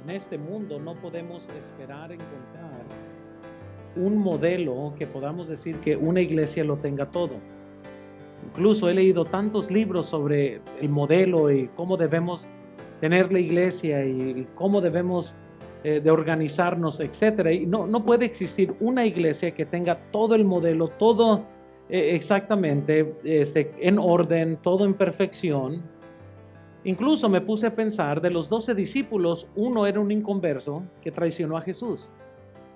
en este mundo no podemos esperar encontrar un modelo que podamos decir que una iglesia lo tenga todo. Incluso he leído tantos libros sobre el modelo y cómo debemos tener la iglesia y cómo debemos de organizarnos, etcétera. Y no puede existir una iglesia que tenga todo el modelo, todo exactamente en orden, todo en perfección. Incluso me puse a pensar, de los 12 discípulos, uno era un inconverso que traicionó a Jesús.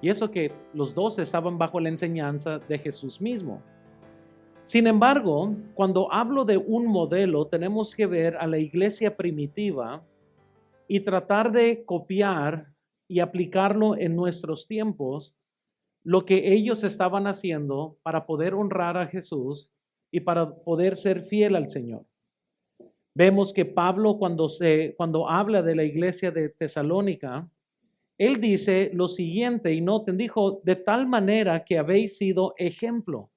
Y eso que los 12 estaban bajo la enseñanza de Jesús mismo. Sin embargo, cuando hablo de un modelo, tenemos que ver a la iglesia primitiva y tratar de copiar y aplicarlo en nuestros tiempos, lo que ellos estaban haciendo para poder honrar a Jesús y para poder ser fiel al Señor. Vemos que Pablo cuando habla de la iglesia de Tesalónica, él dice lo siguiente, y noten, dijo, de tal manera que habéis sido ejemplo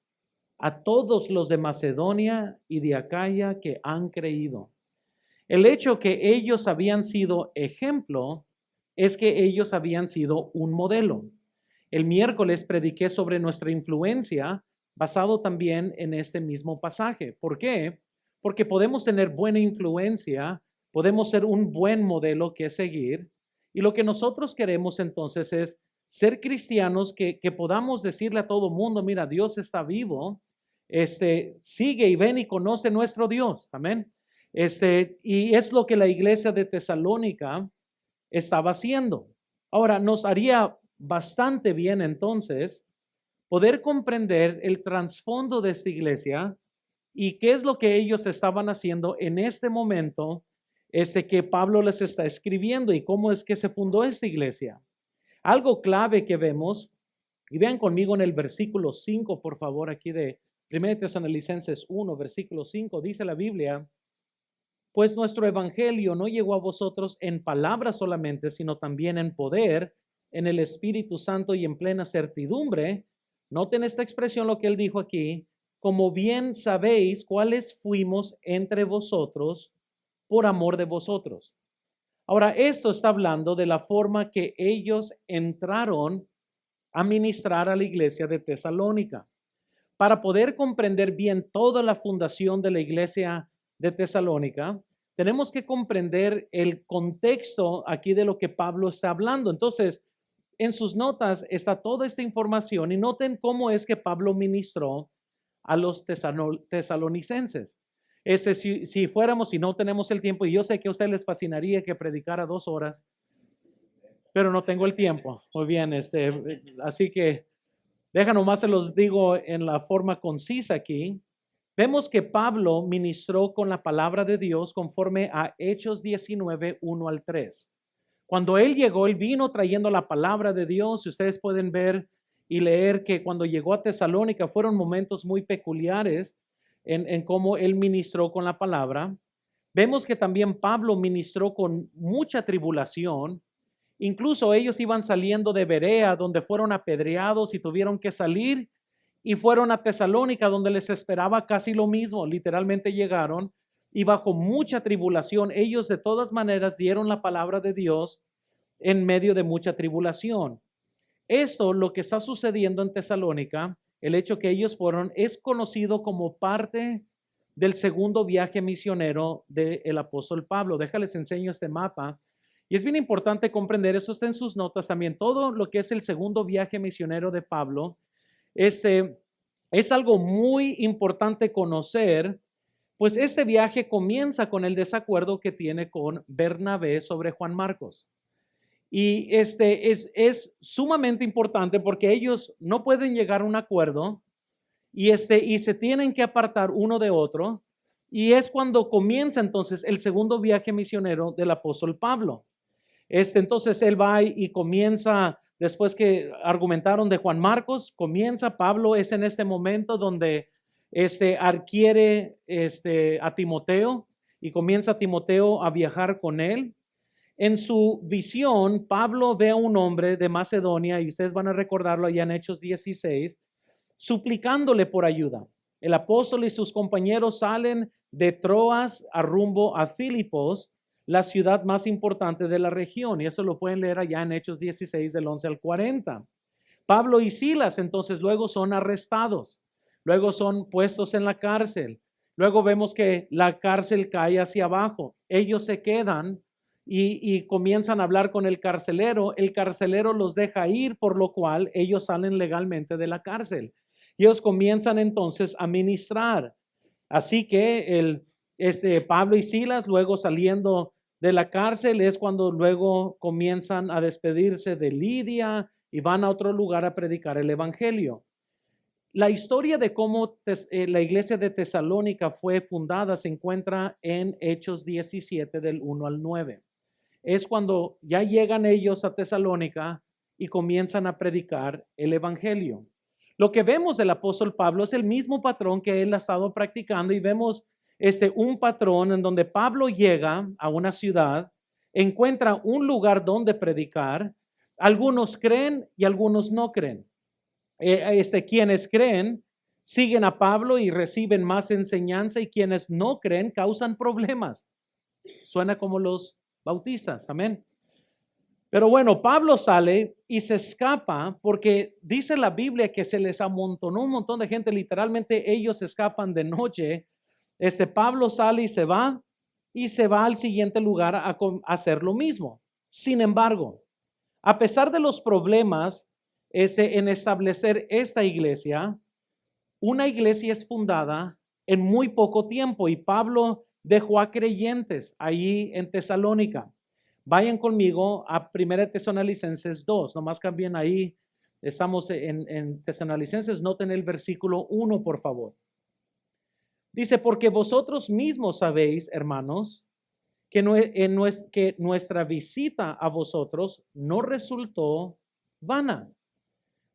a todos los de Macedonia y de Acaya que han creído. El hecho que ellos habían sido ejemplo es que ellos habían sido un modelo. El miércoles prediqué sobre nuestra influencia basado también en este mismo pasaje. ¿Por qué? Porque podemos tener buena influencia, podemos ser un buen modelo que seguir, y lo que nosotros queremos entonces es ser cristianos que podamos decirle a todo mundo, mira, Dios está vivo, sigue y ven y conoce nuestro Dios, amén. Y es lo que la iglesia de Tesalónica estaba haciendo. Ahora, nos haría bastante bien entonces poder comprender el trasfondo de esta iglesia y qué es lo que ellos estaban haciendo en este momento que Pablo les está escribiendo y cómo es que se fundó esta iglesia. Algo clave que vemos, y vean conmigo en el versículo 5, por favor, aquí de 1 Tesalonicenses 1, versículo 5, dice la Biblia, pues nuestro evangelio no llegó a vosotros en palabras solamente, sino también en poder, en el Espíritu Santo y en plena certidumbre. Noten esta expresión, lo que él dijo aquí, como bien sabéis cuáles fuimos entre vosotros por amor de vosotros. Ahora, esto está hablando de la forma que ellos entraron a ministrar a la iglesia de Tesalónica. Para poder comprender bien toda la fundación de la iglesia de Tesalónica, tenemos que comprender el contexto aquí de lo que Pablo está hablando. Entonces, en sus notas está toda esta información y noten cómo es que Pablo ministró a los tesalonicenses. Si fuéramos y no tenemos el tiempo, y yo sé que a ustedes les fascinaría que predicara 2 horas, pero no tengo el tiempo. Muy bien, así que deja nomás se los digo en la forma concisa aquí. Vemos que Pablo ministró con la palabra de Dios conforme a Hechos 19, 1 al 3. Cuando él llegó, él vino trayendo la palabra de Dios. Ustedes pueden ver y leer que cuando llegó a Tesalónica fueron momentos muy peculiares en cómo él ministró con la palabra. Vemos que también Pablo ministró con mucha tribulación. Incluso ellos iban saliendo de Berea, donde fueron apedreados y tuvieron que salir, y fueron a Tesalónica, donde les esperaba casi lo mismo. Literalmente llegaron y bajo mucha tribulación, ellos de todas maneras dieron la palabra de Dios en medio de mucha tribulación. Esto, lo que está sucediendo en Tesalónica, el hecho que ellos fueron, es conocido como parte del segundo viaje misionero del apóstol Pablo. Déjales enseño este mapa. Y es bien importante comprender, eso está en sus notas también, todo lo que es el segundo viaje misionero de Pablo, es algo muy importante conocer, pues este viaje comienza con el desacuerdo que tiene con Bernabé sobre Juan Marcos. Y es sumamente importante porque ellos no pueden llegar a un acuerdo y se tienen que apartar uno de otro. Y es cuando comienza entonces el segundo viaje misionero del apóstol Pablo. Entonces él va y comienza, después que argumentaron de Juan Marcos, comienza Pablo, es en este momento donde adquiere a Timoteo y comienza Timoteo a viajar con él. En su visión, Pablo ve a un hombre de Macedonia, y ustedes van a recordarlo allá en Hechos 16, suplicándole por ayuda. El apóstol y sus compañeros salen de Troas a rumbo a Filipos, la ciudad más importante de la región. Y eso lo pueden leer allá en Hechos 16 del 11 al 40. Pablo y Silas entonces luego son arrestados, luego son puestos en la cárcel. Luego vemos que la cárcel cae hacia abajo. Ellos se quedan y comienzan a hablar con el carcelero. El carcelero los deja ir, por lo cual ellos salen legalmente de la cárcel. Y ellos comienzan entonces a ministrar. Así que Pablo y Silas, luego saliendo de la cárcel, es cuando luego comienzan a despedirse de Lidia y van a otro lugar a predicar el evangelio. La historia de cómo la iglesia de Tesalónica fue fundada se encuentra en Hechos 17 del 1 al 9. Es cuando ya llegan ellos a Tesalónica y comienzan a predicar el evangelio. Lo que vemos del apóstol Pablo es el mismo patrón que él ha estado practicando, y vemos un patrón en donde Pablo llega a una ciudad, encuentra un lugar donde predicar. Algunos creen y algunos no creen. Quienes creen siguen a Pablo y reciben más enseñanza, y quienes no creen causan problemas. Suena como los bautistas, amén. Pero bueno, Pablo sale y se escapa porque dice la Biblia que se les amontonó un montón de gente. Literalmente ellos escapan de noche. Pablo sale y se va al siguiente lugar a hacer lo mismo. Sin embargo, a pesar de los problemas en establecer esta iglesia, una iglesia es fundada en muy poco tiempo, y Pablo dejó a creyentes allí en Tesalónica. Vayan conmigo a 1 Tesalonicenses 2, nomás cambien ahí, estamos en Tesalonicenses, noten el versículo 1, por favor. Dice, porque vosotros mismos sabéis, hermanos, que nuestra visita a vosotros no resultó vana,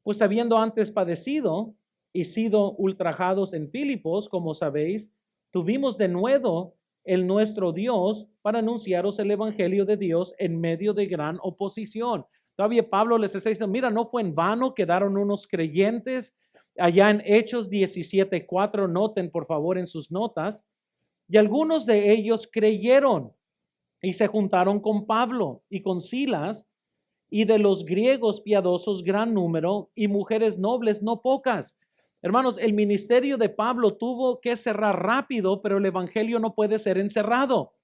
pues habiendo antes padecido y sido ultrajados en Filipos, como sabéis, tuvimos de nuevo el nuestro Dios para anunciaros el evangelio de Dios en medio de gran oposición. Todavía Pablo les está diciendo, mira, no fue en vano, quedaron unos creyentes allá en Hechos 17:4, noten por favor en sus notas, y algunos de ellos creyeron y se juntaron con Pablo y con Silas, y de los griegos piadosos gran número, y mujeres nobles no pocas. Hermanos, el ministerio de Pablo tuvo que cerrar rápido, pero el evangelio no puede ser encerrado.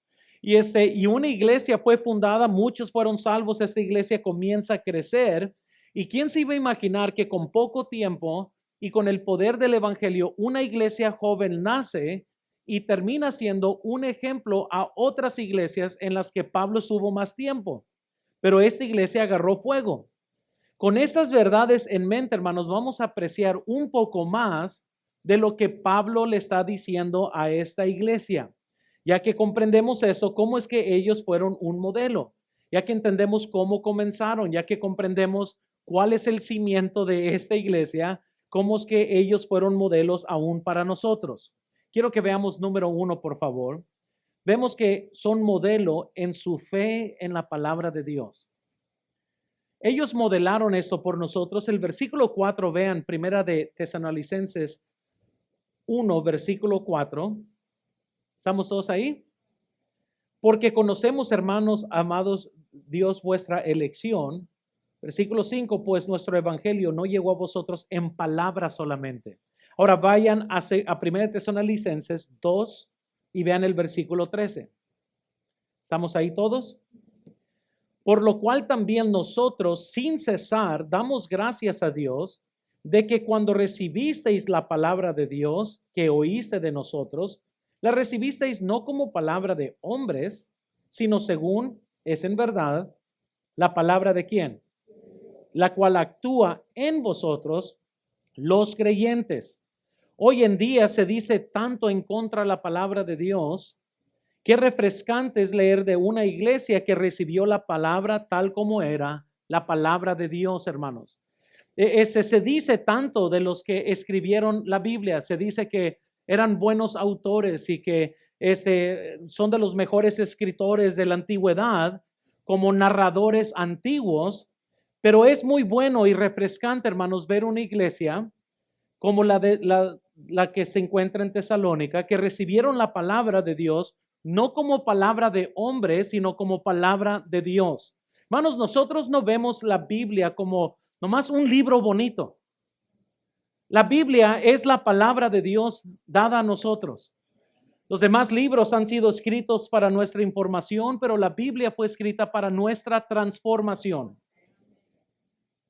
Y una iglesia fue fundada, muchos fueron salvos, esta iglesia comienza a crecer. ¿Y quién se iba a imaginar que con poco tiempo y con el poder del evangelio, una iglesia joven nace y termina siendo un ejemplo a otras iglesias en las que Pablo estuvo más tiempo? Pero esta iglesia agarró fuego. Con estas verdades en mente, hermanos, vamos a apreciar un poco más de lo que Pablo le está diciendo a esta iglesia. Ya que comprendemos esto, cómo es que ellos fueron un modelo, ya que entendemos cómo comenzaron, ya que comprendemos cuál es el cimiento de esta iglesia, cómo es que ellos fueron modelos aún para nosotros. Quiero que veamos número 1, por favor. Vemos que son modelo en su fe en la palabra de Dios. Ellos modelaron esto por nosotros. El versículo 4, vean, primera de Tesalonicenses 1, versículo 4. ¿Estamos todos ahí? Porque conocemos, hermanos amados, Dios vuestra elección. Versículo 5, pues nuestro evangelio no llegó a vosotros en palabras solamente. Ahora vayan a primera de Tesalonicenses 2 y vean el versículo 13. ¿Estamos ahí todos? Por lo cual también nosotros, sin cesar, damos gracias a Dios de que cuando recibisteis la palabra de Dios que oíste de nosotros, la recibisteis no como palabra de hombres, sino según es en verdad la palabra de ¿quién? La cual actúa en vosotros los creyentes. Hoy en día se dice tanto en contra de la palabra de Dios. Qué refrescante es leer de una iglesia que recibió la palabra tal como era la palabra de Dios, hermanos. Se dice tanto de los que escribieron la Biblia, se dice que eran buenos autores y que son de los mejores escritores de la antigüedad, como narradores antiguos, pero es muy bueno y refrescante, hermanos, ver una iglesia como la que se encuentra en Tesalónica, que recibieron la palabra de Dios no como palabra de hombre, sino como palabra de Dios. Hermanos, nosotros no vemos la Biblia como nomás un libro bonito. La Biblia es la palabra de Dios dada a nosotros. Los demás libros han sido escritos para nuestra información, pero la Biblia fue escrita para nuestra transformación.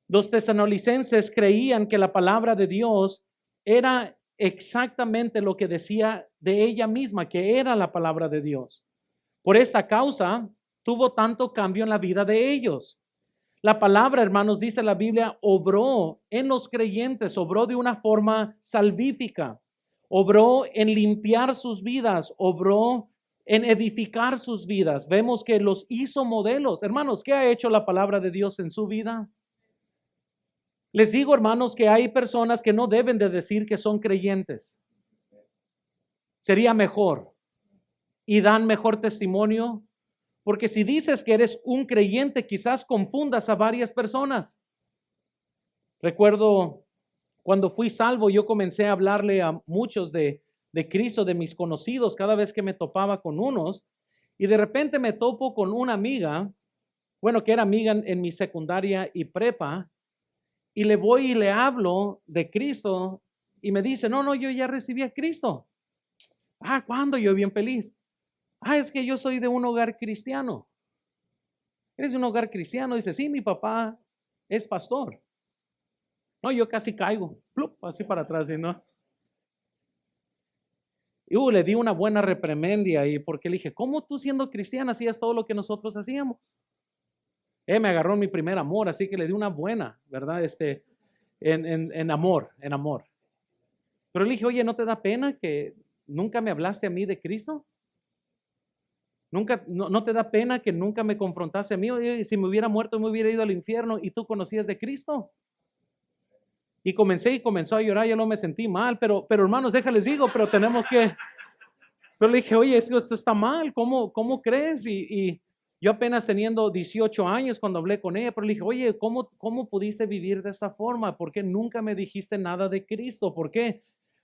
Los tesalonicenses creían que la palabra de Dios era exactamente lo que decía de ella misma, que era la palabra de Dios. Por esta causa, tuvo tanto cambio en la vida de ellos. La palabra, hermanos, dice la Biblia, obró en los creyentes, obró de una forma salvífica, obró en limpiar sus vidas, obró en edificar sus vidas. Vemos que los hizo modelos. Hermanos, ¿qué ha hecho la palabra de Dios en su vida? Les digo, hermanos, que hay personas que no deben de decir que son creyentes. Sería mejor y dan mejor testimonio, porque si dices que eres un creyente, quizás confundas a varias personas. Recuerdo cuando fui salvo, yo comencé a hablarle a muchos de Cristo, de mis conocidos, cada vez que me topaba con unos, y de repente me topo con una amiga, bueno, que era amiga en mi secundaria y prepa, y le voy y le hablo de Cristo y me dice, no, yo ya recibí a Cristo. ¿Cuándo? Yo bien feliz. Es que yo soy de un hogar cristiano. ¿Eres de un hogar cristiano? Dice, sí, mi papá es pastor. No, yo casi caigo, plup, así para atrás, ¿no? Y le di una buena repremendia y porque le dije, ¿cómo tú siendo cristiana hacías todo lo que nosotros hacíamos? Me agarró mi primer amor, así que le di una buena, ¿verdad? En amor. Pero le dije, oye, ¿no te da pena que nunca me hablaste a mí de Cristo? ¿No te da pena que nunca me confrontaste a mí? Oye, si me hubiera muerto, me hubiera ido al infierno y tú conocías de Cristo. Y comenzó a llorar, yo no me sentí mal, pero hermanos, déjales digo, pero le dije, oye, esto está mal, ¿cómo crees? Y yo apenas teniendo 18 años cuando hablé con ella, pero le dije, oye, ¿cómo pudiste vivir de esa forma? ¿Por qué nunca me dijiste nada de Cristo? ¿Por qué?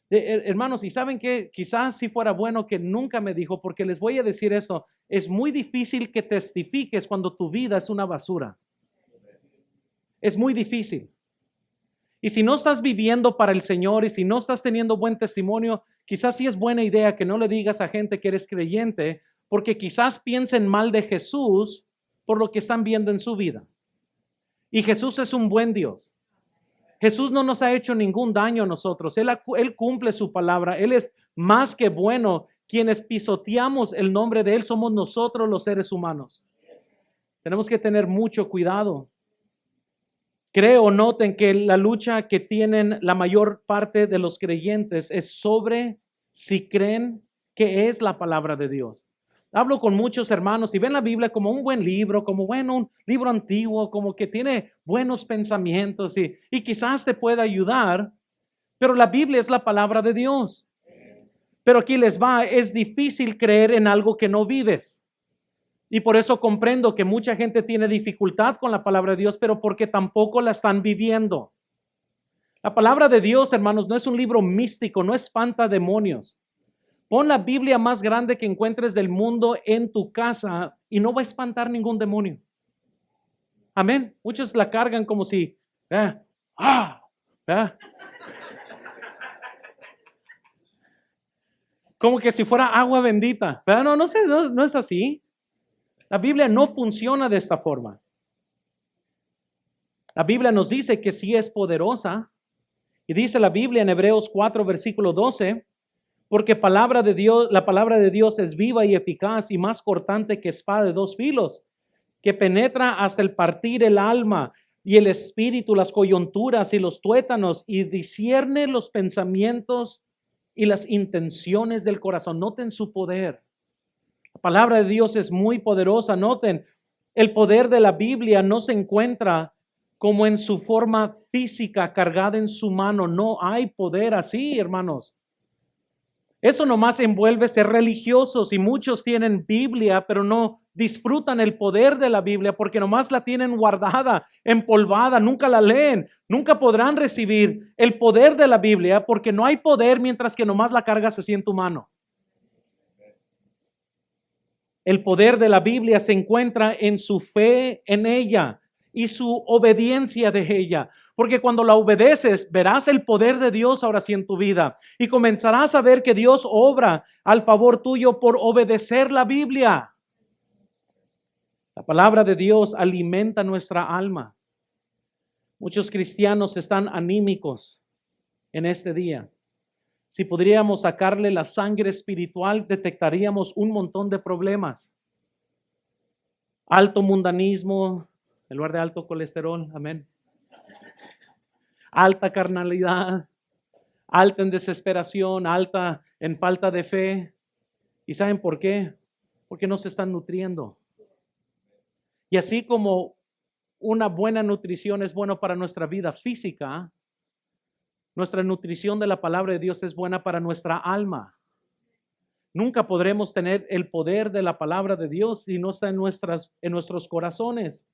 Hermanos, y saben que quizás si fuera bueno que nunca me dijo, porque les voy a decir esto, es muy difícil que testifiques cuando tu vida es una basura. Es muy difícil. Y si no estás viviendo para el Señor y si no estás teniendo buen testimonio, quizás sí es buena idea que no le digas a gente que eres creyente, porque quizás piensen mal de Jesús por lo que están viendo en su vida. Y Jesús es un buen Dios. Jesús no nos ha hecho ningún daño a nosotros. Él cumple su palabra. Él es más que bueno. Quienes pisoteamos el nombre de Él somos nosotros los seres humanos. Tenemos que tener mucho cuidado. Creo, noten que la lucha que tienen la mayor parte de los creyentes es sobre si creen que es la palabra de Dios. Hablo con muchos hermanos y ven la Biblia como un buen libro, como bueno, un libro antiguo, como que tiene buenos pensamientos y quizás te pueda ayudar, pero la Biblia es la palabra de Dios. Pero aquí les va, es difícil creer en algo que no vives. Y por eso comprendo que mucha gente tiene dificultad con la palabra de Dios, pero porque tampoco la están viviendo. La palabra de Dios, hermanos, no es un libro místico, no espanta demonios. Pon la Biblia más grande que encuentres del mundo en tu casa y no va a espantar ningún demonio. Amén. Muchos la cargan como si, como que si fuera agua bendita. Pero no es así. La Biblia no funciona de esta forma. La Biblia nos dice que sí es poderosa. Y dice la Biblia en Hebreos 4, versículo 12, porque la palabra de Dios es viva y eficaz y más cortante que espada de dos filos, que penetra hasta el partir el alma y el espíritu, las coyunturas y los tuétanos, y discierne los pensamientos y las intenciones del corazón. Noten su poder. La palabra de Dios es muy poderosa. Noten, el poder de la Biblia no se encuentra como en su forma física, cargada en su mano. No hay poder así, hermanos. Eso nomás envuelve ser religiosos y muchos tienen Biblia, pero no disfrutan el poder de la Biblia porque nomás la tienen guardada, empolvada, nunca la leen, nunca podrán recibir el poder de la Biblia porque no hay poder mientras que nomás la cargas así en tu mano. El poder de la Biblia se encuentra en su fe en ella y su obediencia de ella. Porque cuando la obedeces, verás el poder de Dios ahora sí en tu vida. Y comenzarás a ver que Dios obra al favor tuyo por obedecer la Biblia. La palabra de Dios alimenta nuestra alma. Muchos cristianos están anímicos en este día. Si podríamos sacarle la sangre espiritual, detectaríamos un montón de problemas. Alto mundanismo, en lugar de alto colesterol, amén. Alta carnalidad, alta en desesperación, alta en falta de fe. ¿Y saben por qué? Porque no se están nutriendo. Y así como una buena nutrición es buena para nuestra vida física, nuestra nutrición de la palabra de Dios es buena para nuestra alma. Nunca podremos tener el poder de la palabra de Dios si no está en nuestros corazones.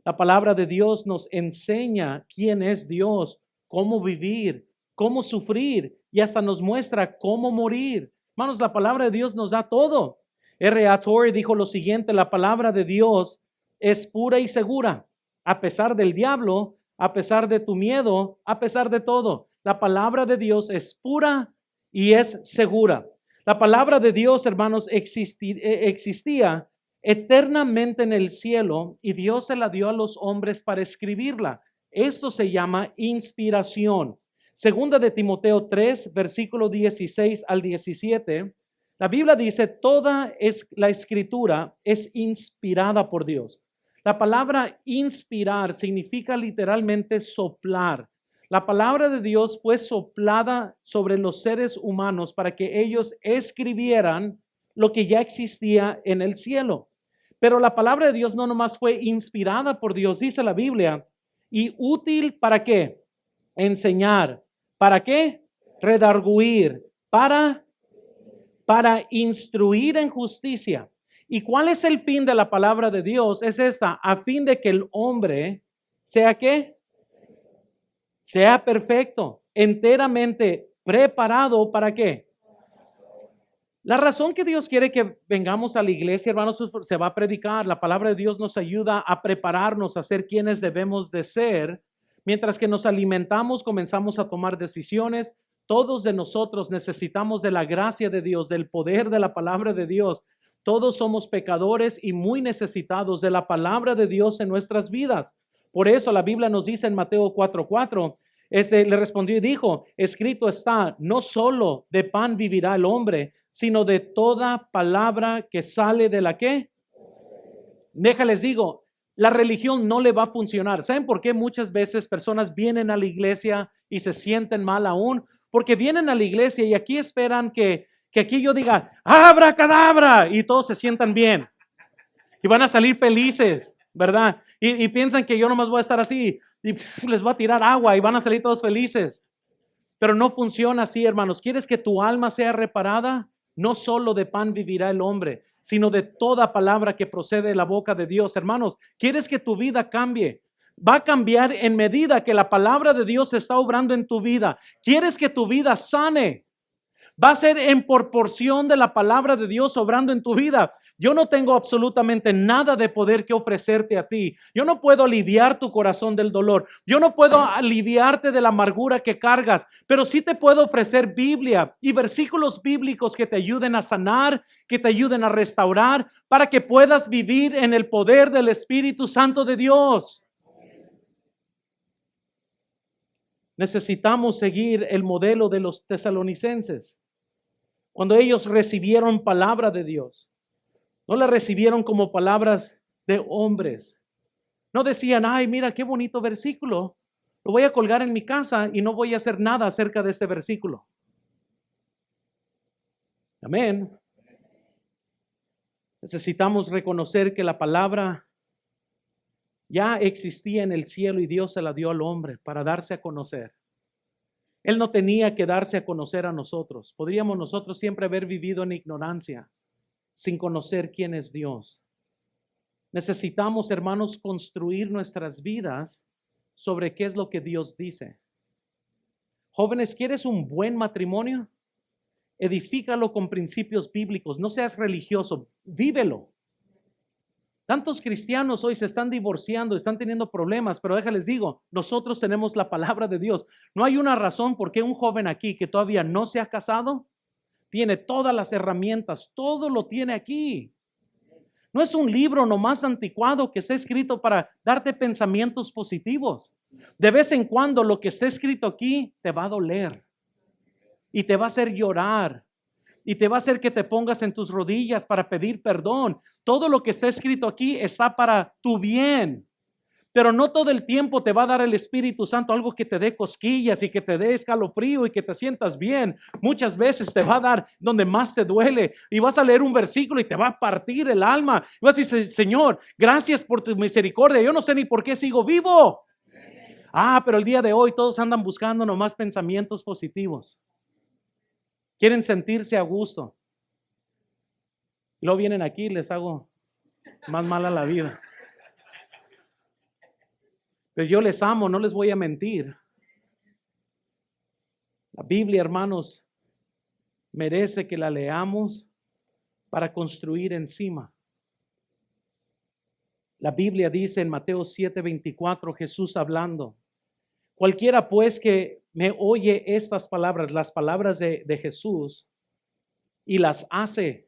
La palabra de Dios nos enseña quién es Dios, cómo vivir, cómo sufrir y hasta nos muestra cómo morir. Hermanos, la palabra de Dios nos da todo. R.A. Torrey dijo lo siguiente: la palabra de Dios es pura y segura, a pesar del diablo, a pesar de tu miedo, a pesar de todo. La palabra de Dios es pura y es segura. La palabra de Dios, hermanos, existía eternamente en el cielo y Dios se la dio a los hombres para escribirla. Esto se llama inspiración. Segunda de Timoteo 3, versículo 16 al 17, la Biblia dice: toda la escritura es inspirada por Dios. La palabra inspirar significa literalmente soplar. La palabra de Dios fue soplada sobre los seres humanos para que ellos escribieran lo que ya existía en el cielo. Pero la palabra de Dios no nomás fue inspirada por Dios, dice la Biblia, y útil ¿para qué? Enseñar. ¿Para qué? Redarguir. Para instruir en justicia. ¿Y cuál es el fin de la palabra de Dios? Es esta: a fin de que el hombre sea ¿qué? Sea perfecto, enteramente preparado ¿para qué? La razón que Dios quiere que vengamos a la iglesia, hermanos, se va a predicar. La palabra de Dios nos ayuda a prepararnos a ser quienes debemos de ser. Mientras que nos alimentamos, comenzamos a tomar decisiones. Todos de nosotros necesitamos de la gracia de Dios, del poder de la palabra de Dios. Todos somos pecadores y muy necesitados de la palabra de Dios en nuestras vidas. Por eso la Biblia nos dice en Mateo 4:4, le respondió y dijo: escrito está, no solo de pan vivirá el hombre, sino de toda palabra que sale de la ¿qué? Déjales digo, la religión no le va a funcionar. ¿Saben por qué muchas veces personas vienen a la iglesia y se sienten mal aún? Porque vienen a la iglesia y aquí esperan que aquí yo diga abracadabra y todos se sientan bien y van a salir felices, ¿verdad? Y piensan que yo nomás voy a estar así y les voy a tirar agua y van a salir todos felices. Pero no funciona así, hermanos. ¿Quieres que tu alma sea reparada? No solo de pan vivirá el hombre, sino de toda palabra que procede de la boca de Dios. Hermanos, ¿quieres que tu vida cambie? Va a cambiar en medida que la palabra de Dios está obrando en tu vida. ¿Quieres que tu vida sane? Va a ser en proporción de la palabra de Dios obrando en tu vida. Yo no tengo absolutamente nada de poder que ofrecerte a ti. Yo no puedo aliviar tu corazón del dolor. Yo no puedo aliviarte de la amargura que cargas, pero sí te puedo ofrecer Biblia y versículos bíblicos que te ayuden a sanar, que te ayuden a restaurar, para que puedas vivir en el poder del Espíritu Santo de Dios. Necesitamos seguir el modelo de los tesalonicenses. Cuando ellos recibieron palabra de Dios, no la recibieron como palabras de hombres. No decían: ay, mira qué bonito versículo, lo voy a colgar en mi casa y no voy a hacer nada acerca de ese versículo. Amén. Necesitamos reconocer que la palabra ya existía en el cielo y Dios se la dio al hombre para darse a conocer. Él no tenía que darse a conocer a nosotros. Podríamos nosotros siempre haber vivido en ignorancia, sin conocer quién es Dios. Necesitamos, hermanos, construir nuestras vidas sobre qué es lo que Dios dice. Jóvenes, ¿quieres un buen matrimonio? edifícalo con principios bíblicos. No seas religioso, vívelo. Tantos cristianos hoy se están divorciando, están teniendo problemas, pero déjales digo, nosotros tenemos la palabra de Dios. No hay una razón por qué un joven aquí que todavía no se ha casado, tiene todas las herramientas, todo lo tiene aquí. No es un libro nomás anticuado que está escrito para darte pensamientos positivos. De vez en cuando lo que está escrito aquí te va a doler y te va a hacer llorar. Y te va a hacer que te pongas en tus rodillas para pedir perdón. Todo lo que está escrito aquí está para tu bien. Pero no todo el tiempo te va a dar el Espíritu Santo algo que te dé cosquillas y que te dé escalofrío y que te sientas bien. Muchas veces te va a dar donde más te duele. Y vas a leer un versículo y te va a partir el alma. Y vas a decir, Señor, gracias por tu misericordia. Yo no sé ni por qué sigo vivo. Pero el día de hoy todos andan buscando nomás pensamientos positivos. Quieren sentirse a gusto. Y luego vienen aquí y les hago más mala la vida. Pero yo les amo, no les voy a mentir. La Biblia, hermanos, merece que la leamos para construir encima. La Biblia dice en Mateo 7:24, Jesús hablando, cualquiera pues que me oye estas palabras, las palabras de Jesús, y las hace,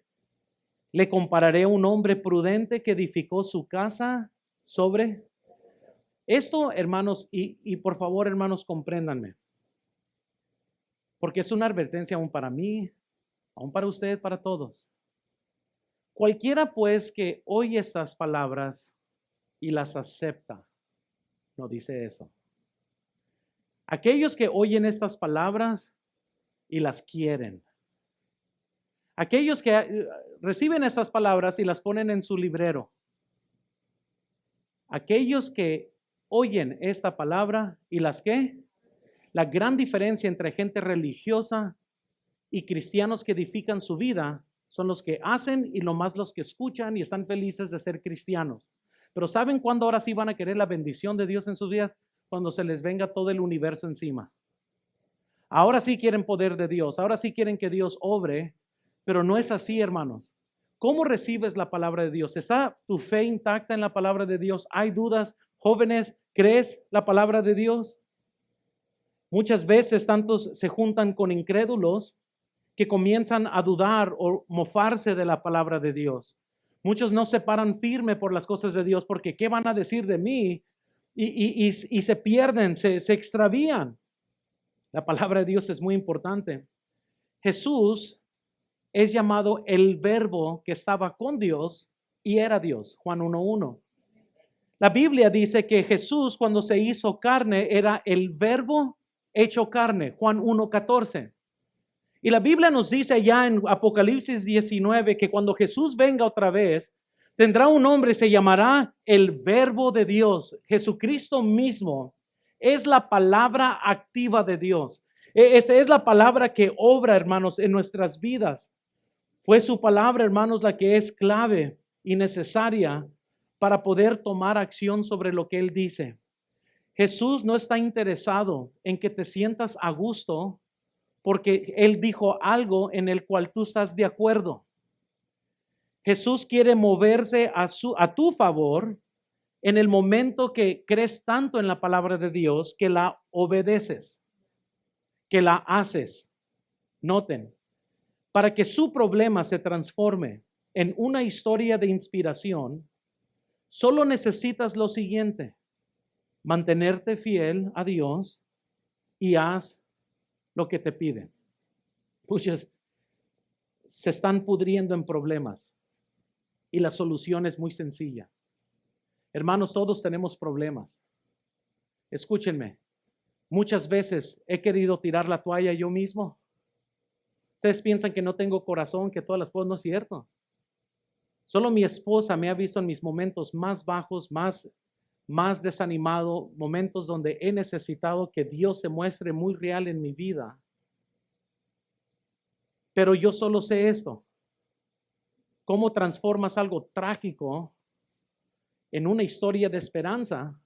le compararé a un hombre prudente que edificó su casa sobre esto, hermanos, y por favor, hermanos, compréndanme, porque es una advertencia aún para mí, aún para usted, para todos. Cualquiera pues que oye estas palabras y las acepta, no dice eso. Aquellos que oyen estas palabras y las quieren. Aquellos que reciben estas palabras y las ponen en su librero. Aquellos que oyen esta palabra y las ¿qué? La gran diferencia entre gente religiosa y cristianos que edifican su vida son los que hacen y nomás los que escuchan y están felices de ser cristianos. Pero ¿saben cuándo ahora sí van a querer la bendición de Dios en sus vidas? Cuando se les venga todo el universo encima. Ahora sí quieren poder de Dios, ahora sí quieren que Dios obre, pero no es así, hermanos. ¿Cómo recibes la palabra de Dios? ¿Está tu fe intacta en la palabra de Dios? ¿Hay dudas? Jóvenes, ¿crees la palabra de Dios? Muchas veces tantos se juntan con incrédulos que comienzan a dudar o mofarse de la palabra de Dios. Muchos no se paran firme por las cosas de Dios porque ¿qué van a decir de mí? Y se pierden, se extravían. La palabra de Dios es muy importante. Jesús es llamado el verbo que estaba con Dios y era Dios, Juan 1:1. La Biblia dice que Jesús cuando se hizo carne era el verbo hecho carne, Juan 1:14. Y la Biblia nos dice ya en Apocalipsis 19 que cuando Jesús venga otra vez, tendrá un nombre, se llamará el Verbo de Dios. Jesucristo mismo es la palabra activa de Dios. Esa es la palabra que obra, hermanos, en nuestras vidas. Fue su palabra, hermanos, la que es clave y necesaria para poder tomar acción sobre lo que Él dice. Jesús no está interesado en que te sientas a gusto porque Él dijo algo en el cual tú estás de acuerdo. Jesús quiere moverse a tu favor en el momento que crees tanto en la palabra de Dios que la obedeces, que la haces. Noten, para que su problema se transforme en una historia de inspiración, solo necesitas lo siguiente: mantenerte fiel a Dios y haz lo que te pide. Muchos se están pudriendo en problemas y la solución es muy sencilla. Hermanos, todos tenemos problemas. Escúchenme, muchas veces he querido tirar la toalla yo mismo. Ustedes piensan que no tengo corazón, que todas las cosas, no es cierto. Solo mi esposa me ha visto en mis momentos más bajos, más desanimado, momentos donde he necesitado que Dios se muestre muy real en mi vida. Pero yo solo sé esto: cómo transformas algo trágico en una historia de esperanza.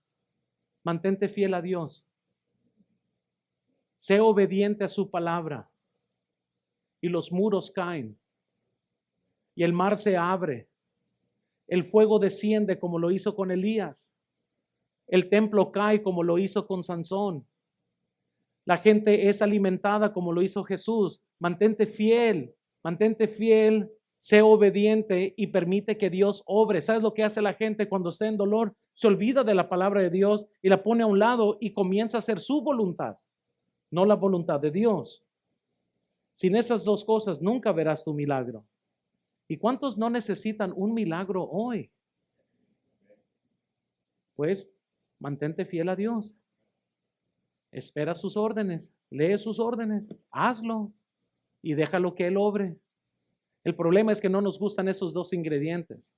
Mantente fiel a Dios. Sé obediente a su palabra. y los muros caen y el mar se abre. El fuego desciende como lo hizo con Elías. El templo cae como lo hizo con Sansón. La gente es alimentada como lo hizo Jesús. Mantente fiel, sé obediente y permite que Dios obre. ¿Sabes lo que hace la gente cuando está en dolor? Se olvida de la palabra de Dios y la pone a un lado y comienza a hacer su voluntad, no la voluntad de Dios. Sin esas dos cosas nunca verás tu milagro. ¿Y cuántos no necesitan un milagro hoy? Pues mantente fiel a Dios. Espera sus órdenes, lee sus órdenes, hazlo y déjalo que Él obre. El problema es que no nos gustan esos dos ingredientes.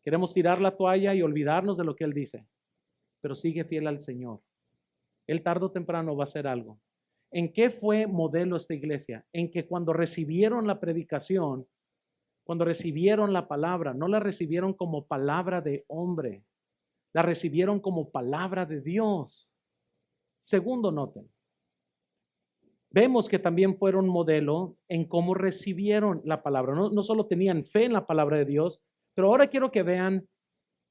Queremos tirar la toalla y olvidarnos de lo que Él dice, pero sigue fiel al Señor. Él tarde o temprano va a hacer algo. ¿En qué fue modelo esta iglesia? En que cuando recibieron la predicación, cuando recibieron la palabra, no la recibieron como palabra de hombre, la recibieron como palabra de Dios. Segundo, noten, vemos que también fueron modelo en cómo recibieron la palabra. No solo tenían fe en la palabra de Dios, pero ahora quiero que vean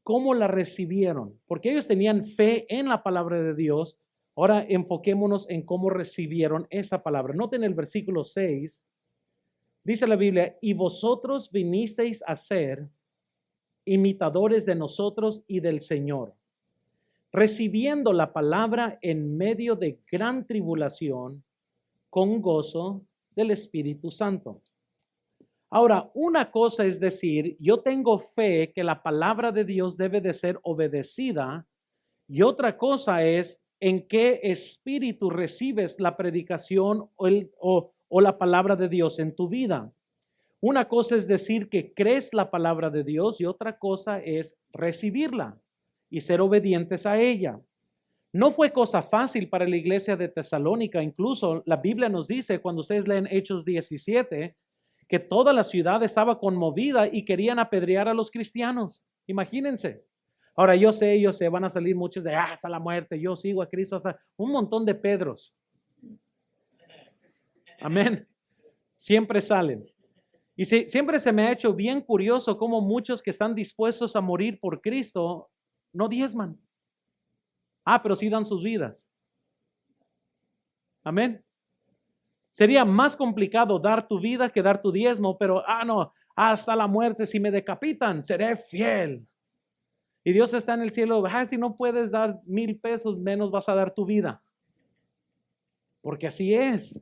cómo la recibieron, porque ellos tenían fe en la palabra de Dios. Ahora enfoquémonos en cómo recibieron esa palabra. Noten el versículo 6, dice la Biblia, y vosotros vinisteis a ser imitadores de nosotros y del Señor, recibiendo la palabra en medio de gran tribulación, con gozo del Espíritu Santo. Ahora, una cosa es decir, yo tengo fe que la palabra de Dios debe de ser obedecida, y otra cosa es en qué espíritu recibes la predicación o la palabra de Dios en tu vida. Una cosa es decir que crees la palabra de Dios y otra cosa es recibirla y ser obedientes a ella. No fue cosa fácil para la iglesia de Tesalónica. Incluso la Biblia nos dice, cuando ustedes leen Hechos 17, que toda la ciudad estaba conmovida y querían apedrear a los cristianos. Imagínense. Ahora yo sé, van a salir muchos de hasta la muerte, yo sigo a Cristo, hasta un montón de Pedros. Amén. Siempre salen. Y siempre se me ha hecho bien curioso cómo muchos que están dispuestos a morir por Cristo no diezman. Pero sí dan sus vidas. Amén. Sería más complicado dar tu vida que dar tu diezmo, pero no, hasta la muerte, si me decapitan, seré fiel. Y Dios está en el cielo, si no puedes dar 1,000 pesos, menos vas a dar tu vida. Porque así es.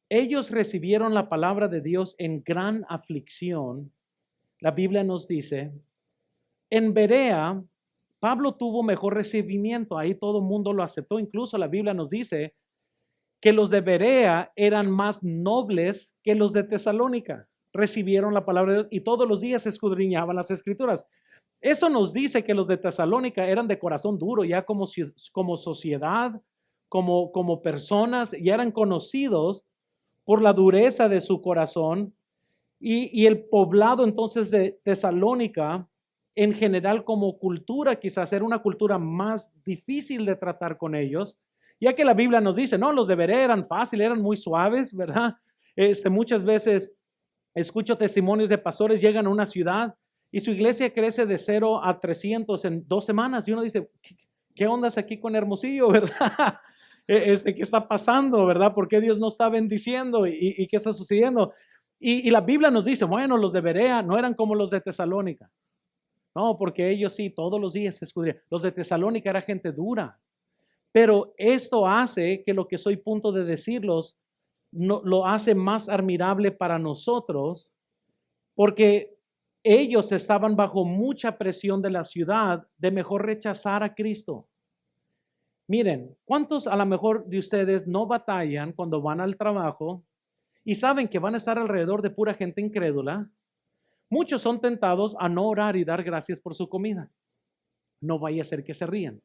Ellos recibieron la palabra de Dios en gran aflicción. La Biblia nos dice, en Berea, Pablo tuvo mejor recibimiento, ahí todo el mundo lo aceptó. Incluso la Biblia nos dice que los de Berea eran más nobles que los de Tesalónica. Recibieron la palabra de Dios y todos los días escudriñaban las escrituras. Eso nos dice que los de Tesalónica eran de corazón duro, ya como sociedad, como personas, ya eran conocidos por la dureza de su corazón. Y el poblado entonces de Tesalónica, en general como cultura, quizás era una cultura más difícil de tratar con ellos, ya que la Biblia nos dice, no, los de Berea eran fáciles, eran muy suaves, ¿verdad? Muchas veces escucho testimonios de pastores, llegan a una ciudad y su iglesia crece de 0 a 300 en 2 semanas, y uno dice, ¿qué ondas aquí con Hermosillo, verdad? ¿Qué está pasando, verdad? ¿Por qué Dios no está bendiciendo? ¿Y qué está sucediendo? Y la Biblia nos dice, bueno, los de Berea no eran como los de Tesalónica. No, porque ellos sí, todos los días se escudriñaban. Los de Tesalónica era gente dura. Pero esto hace que lo que soy a punto de decirlos lo hace más admirable para nosotros, porque ellos estaban bajo mucha presión de la ciudad de mejor rechazar a Cristo. Miren, ¿cuántos a lo mejor de ustedes no batallan cuando van al trabajo y saben que van a estar alrededor de pura gente incrédula? Muchos son tentados a no orar y dar gracias por su comida. No vaya a ser que se rían.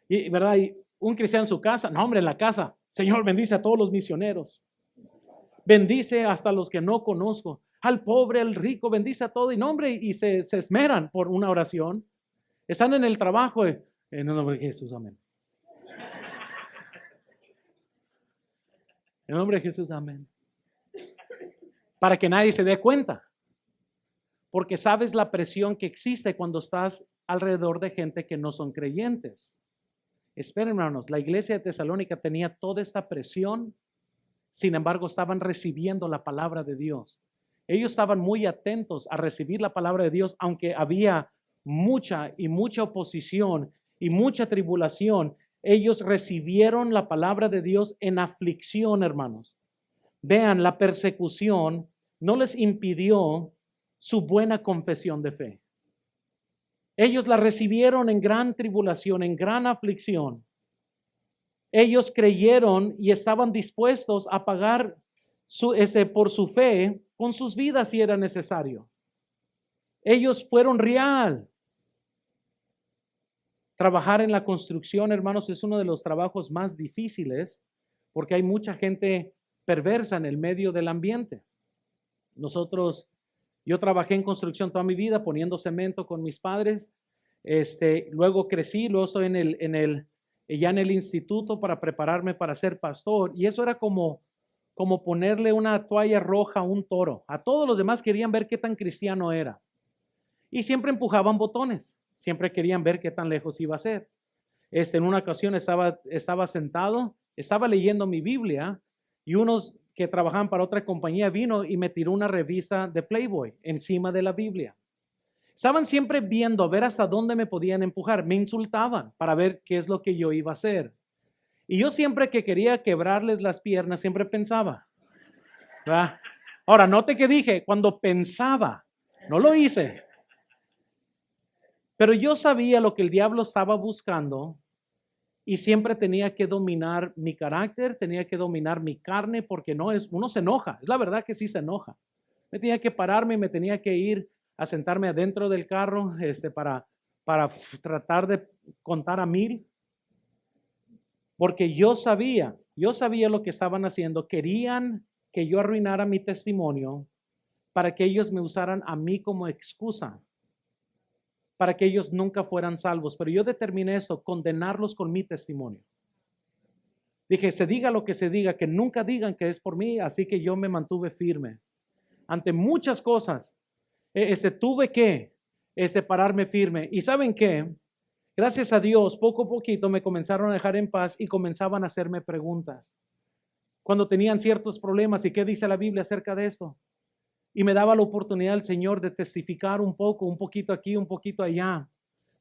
Y, ¿verdad? Y un cristiano en su casa, no, hombre, en la casa, Señor, bendice a todos los misioneros. Bendice hasta los que no conozco. Al pobre, al rico, bendice a todo. Y no, hombre, y se esmeran por una oración. Están en el trabajo, en el nombre de Jesús, amén. En el nombre de Jesús, amén. para que nadie se dé cuenta. Porque sabes la presión que existe cuando estás alrededor de gente que no son creyentes. Esperen, hermanos, la iglesia de Tesalónica tenía toda esta presión, sin embargo, estaban recibiendo la palabra de Dios. Ellos estaban muy atentos a recibir la palabra de Dios, aunque había mucha oposición y mucha tribulación. Ellos recibieron la palabra de Dios en aflicción, hermanos. Vean, la persecución no les impidió su buena confesión de fe. Ellos la recibieron en gran tribulación, en gran aflicción. Ellos creyeron y estaban dispuestos a pagar por su fe con sus vidas si era necesario. Ellos fueron real. Trabajar en la construcción, hermanos, es uno de los trabajos más difíciles porque hay mucha gente perversa en el medio del ambiente. Yo trabajé en construcción toda mi vida poniendo cemento con mis padres. Luego crecí, luego estoy ya en el instituto para prepararme para ser pastor. Y eso era como ponerle una toalla roja a un toro. A todos los demás querían ver qué tan cristiano era. Y siempre empujaban botones. Siempre querían ver qué tan lejos iba a ser. En una ocasión estaba sentado, estaba leyendo mi Biblia y unos que trabajaban para otra compañía vino y me tiró una revista de Playboy encima de la Biblia. Estaban siempre viendo a ver hasta dónde me podían empujar. Me insultaban para ver qué es lo que yo iba a hacer. Y yo siempre que quería quebrarles las piernas, siempre pensaba. ¿Verdad? Ahora, note que dije, cuando pensaba, no lo hice. Pero yo sabía lo que el diablo estaba buscando y siempre tenía que dominar mi carácter, tenía que dominar mi carne, porque uno se enoja, es la verdad que sí se enoja. Me tenía que pararme, me tenía que ir a sentarme adentro del carro para tratar de contar a 1000, porque yo sabía lo que estaban haciendo. Querían que yo arruinara mi testimonio para que ellos me usaran a mí como excusa, para que ellos nunca fueran salvos. Pero yo determiné esto, condenarlos con mi testimonio. Dije, se diga lo que se diga, que nunca digan que es por mí, así que yo me mantuve firme. Ante muchas cosas, tuve que pararme firme. ¿Y saben qué? Gracias a Dios, poco a poquito me comenzaron a dejar en paz y comenzaban a hacerme preguntas. Cuando tenían ciertos problemas, ¿y qué dice la Biblia acerca de esto? Y me daba la oportunidad el Señor de testificar un poquito aquí, un poquito allá.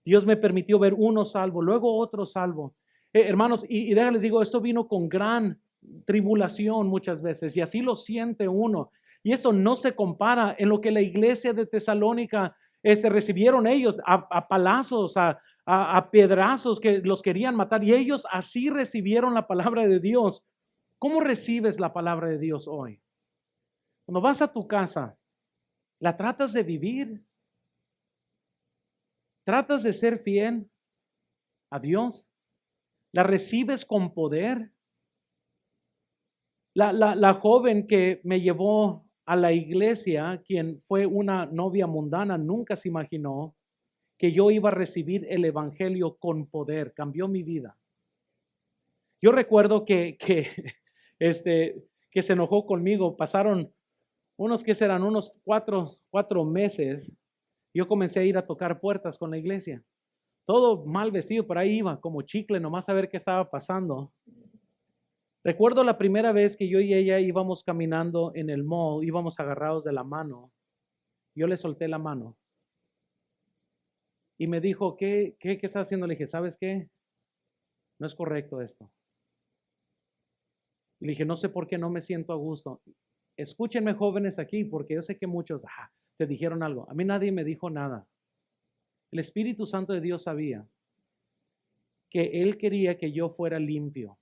Dios me permitió ver uno salvo, luego otro salvo. Hermanos, y déjales digo, esto vino con gran tribulación muchas veces, y así lo siente uno. Y esto no se compara en lo que la iglesia de Tesalónica recibieron ellos a palazos, a piedrazos que los querían matar, y ellos así recibieron la palabra de Dios. ¿Cómo recibes la palabra de Dios hoy? Cuando vas a tu casa, ¿la tratas de vivir? ¿Tratas de ser fiel a Dios? ¿La recibes con poder? La joven que me llevó a la iglesia, quien fue una novia mundana, nunca se imaginó que yo iba a recibir el evangelio con poder. Cambió mi vida. Yo recuerdo que se enojó conmigo. Pasaron unos 4 meses. Yo comencé a ir a tocar puertas con la iglesia. Todo mal vestido, por ahí iba como chicle, nomás a ver qué estaba pasando. Recuerdo la primera vez que yo y ella íbamos caminando en el mall, íbamos agarrados de la mano. Yo le solté la mano. Y me dijo, ¿qué estás haciendo? Le dije, ¿sabes qué? No es correcto esto. Y le dije, no sé por qué no me siento a gusto. Escúchenme, jóvenes, aquí, porque yo sé que muchos te dijeron algo. A mí nadie me dijo nada. El Espíritu Santo de Dios sabía que Él quería que yo fuera limpio.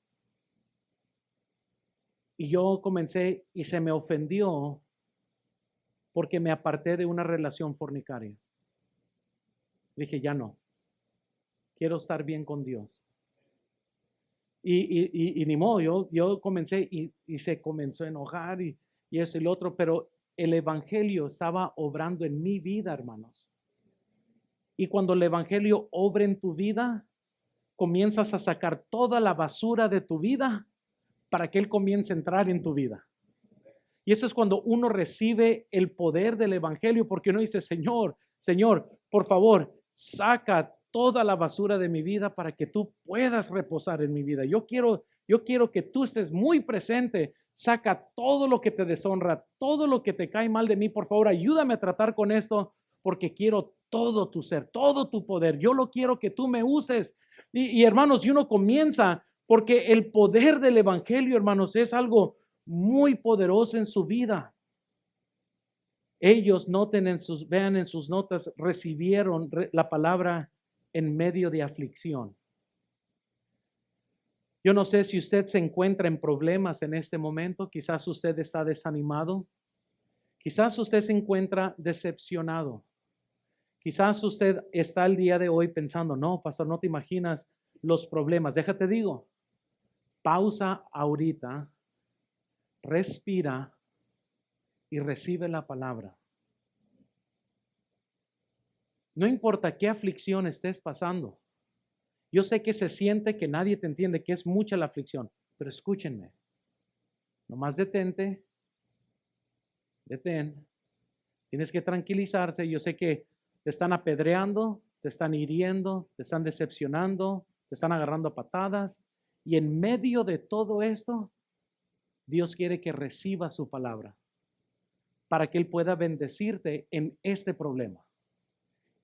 Y yo comencé y se me ofendió porque me aparté de una relación fornicaria. Dije, ya no. Quiero estar bien con Dios. Y ni modo, yo comencé y se comenzó a enojar y eso y lo otro, pero el evangelio estaba obrando en mi vida, hermanos. Y cuando el evangelio obra en tu vida, comienzas a sacar toda la basura de tu vida para que Él comience a entrar en tu vida. Y eso es cuando uno recibe el poder del evangelio, porque uno dice, Señor, Señor, por favor, saca toda la basura de mi vida para que tú puedas reposar en mi vida. Yo quiero que tú estés muy presente. Saca todo lo que te deshonra, todo lo que te cae mal de mí. Por favor, ayúdame a tratar con esto, porque quiero todo tu ser, todo tu poder. Yo lo quiero que tú me uses. Y hermanos, y uno comienza, porque el poder del evangelio, hermanos, es algo muy poderoso en su vida. Ellos vean en sus notas, recibieron la palabra en medio de aflicción. Yo no sé si usted se encuentra en problemas en este momento, quizás usted está desanimado, quizás usted se encuentra decepcionado, quizás usted está el día de hoy pensando, no, pastor, no te imaginas los problemas. Déjate digo, pausa ahorita, respira y recibe la palabra. No importa qué aflicción estés pasando. Yo sé que se siente que nadie te entiende, que es mucha la aflicción, pero escúchenme. Nomás detén. Tienes que tranquilizarse. Yo sé que te están apedreando, te están hiriendo, te están decepcionando, te están agarrando a patadas. Y en medio de todo esto, Dios quiere que recibas su palabra para que Él pueda bendecirte en este problema.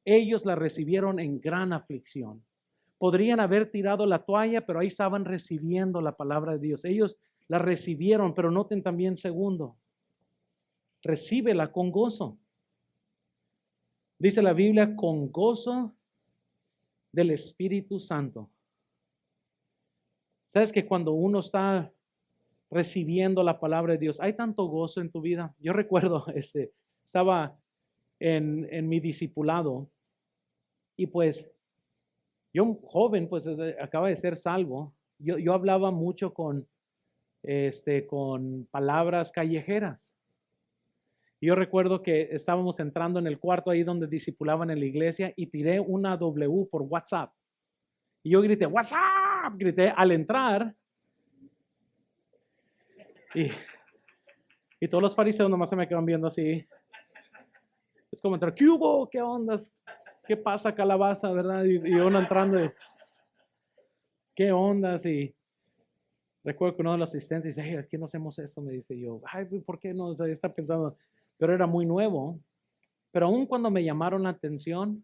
Ellos la recibieron en gran aflicción. Podrían haber tirado la toalla, pero ahí estaban recibiendo la palabra de Dios. Ellos la recibieron, pero noten también segundo, recíbela con gozo. Dice la Biblia, con gozo del Espíritu Santo. ¿Sabes que cuando uno está recibiendo la palabra de Dios, hay tanto gozo en tu vida? Yo recuerdo, estaba en mi discipulado y pues yo, un joven, pues acaba de ser salvo. Yo hablaba mucho con palabras callejeras. Yo recuerdo que estábamos entrando en el cuarto ahí donde discipulaban en la iglesia y tiré una W por WhatsApp. Y yo grité, WhatsApp, grité al entrar. Y todos los fariseos nomás se me quedan viendo así. Es como entrar, ¿qué hubo? ¿Qué ondas? ¿Qué pasa, calabaza, verdad? Y uno entrando, ¿qué ondas? Y recuerdo que uno de los asistentes dice, hey, aquí no hacemos esto, me dice yo, ay, ¿por qué no? O sea, está pensando, pero era muy nuevo. Pero aún cuando me llamaron la atención,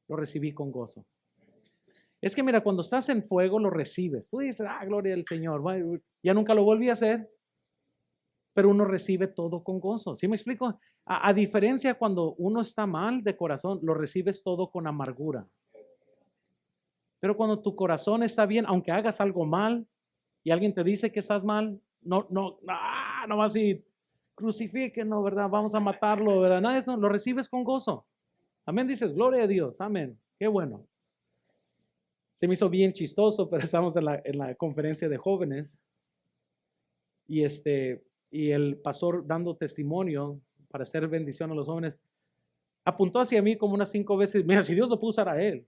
lo recibí con gozo. Es que mira, cuando estás en fuego, lo recibes. Tú dices, gloria al Señor. Ya nunca lo volví a hacer, pero uno recibe todo con gozo. ¿Sí me explico? A diferencia cuando uno está mal de corazón, lo recibes todo con amargura. Pero cuando tu corazón está bien, aunque hagas algo mal y alguien te dice que estás mal, no vas a ir, crucifíquenlo, ¿verdad? Vamos a matarlo, ¿verdad? Nada de eso, lo recibes con gozo. Amén, dices, gloria a Dios, amén. Qué bueno. Se me hizo bien chistoso, pero estábamos en la conferencia de jóvenes y el pastor dando testimonio para hacer bendición a los jóvenes, apuntó hacia mí como unas 5 veces, mira, si Dios lo puso a él.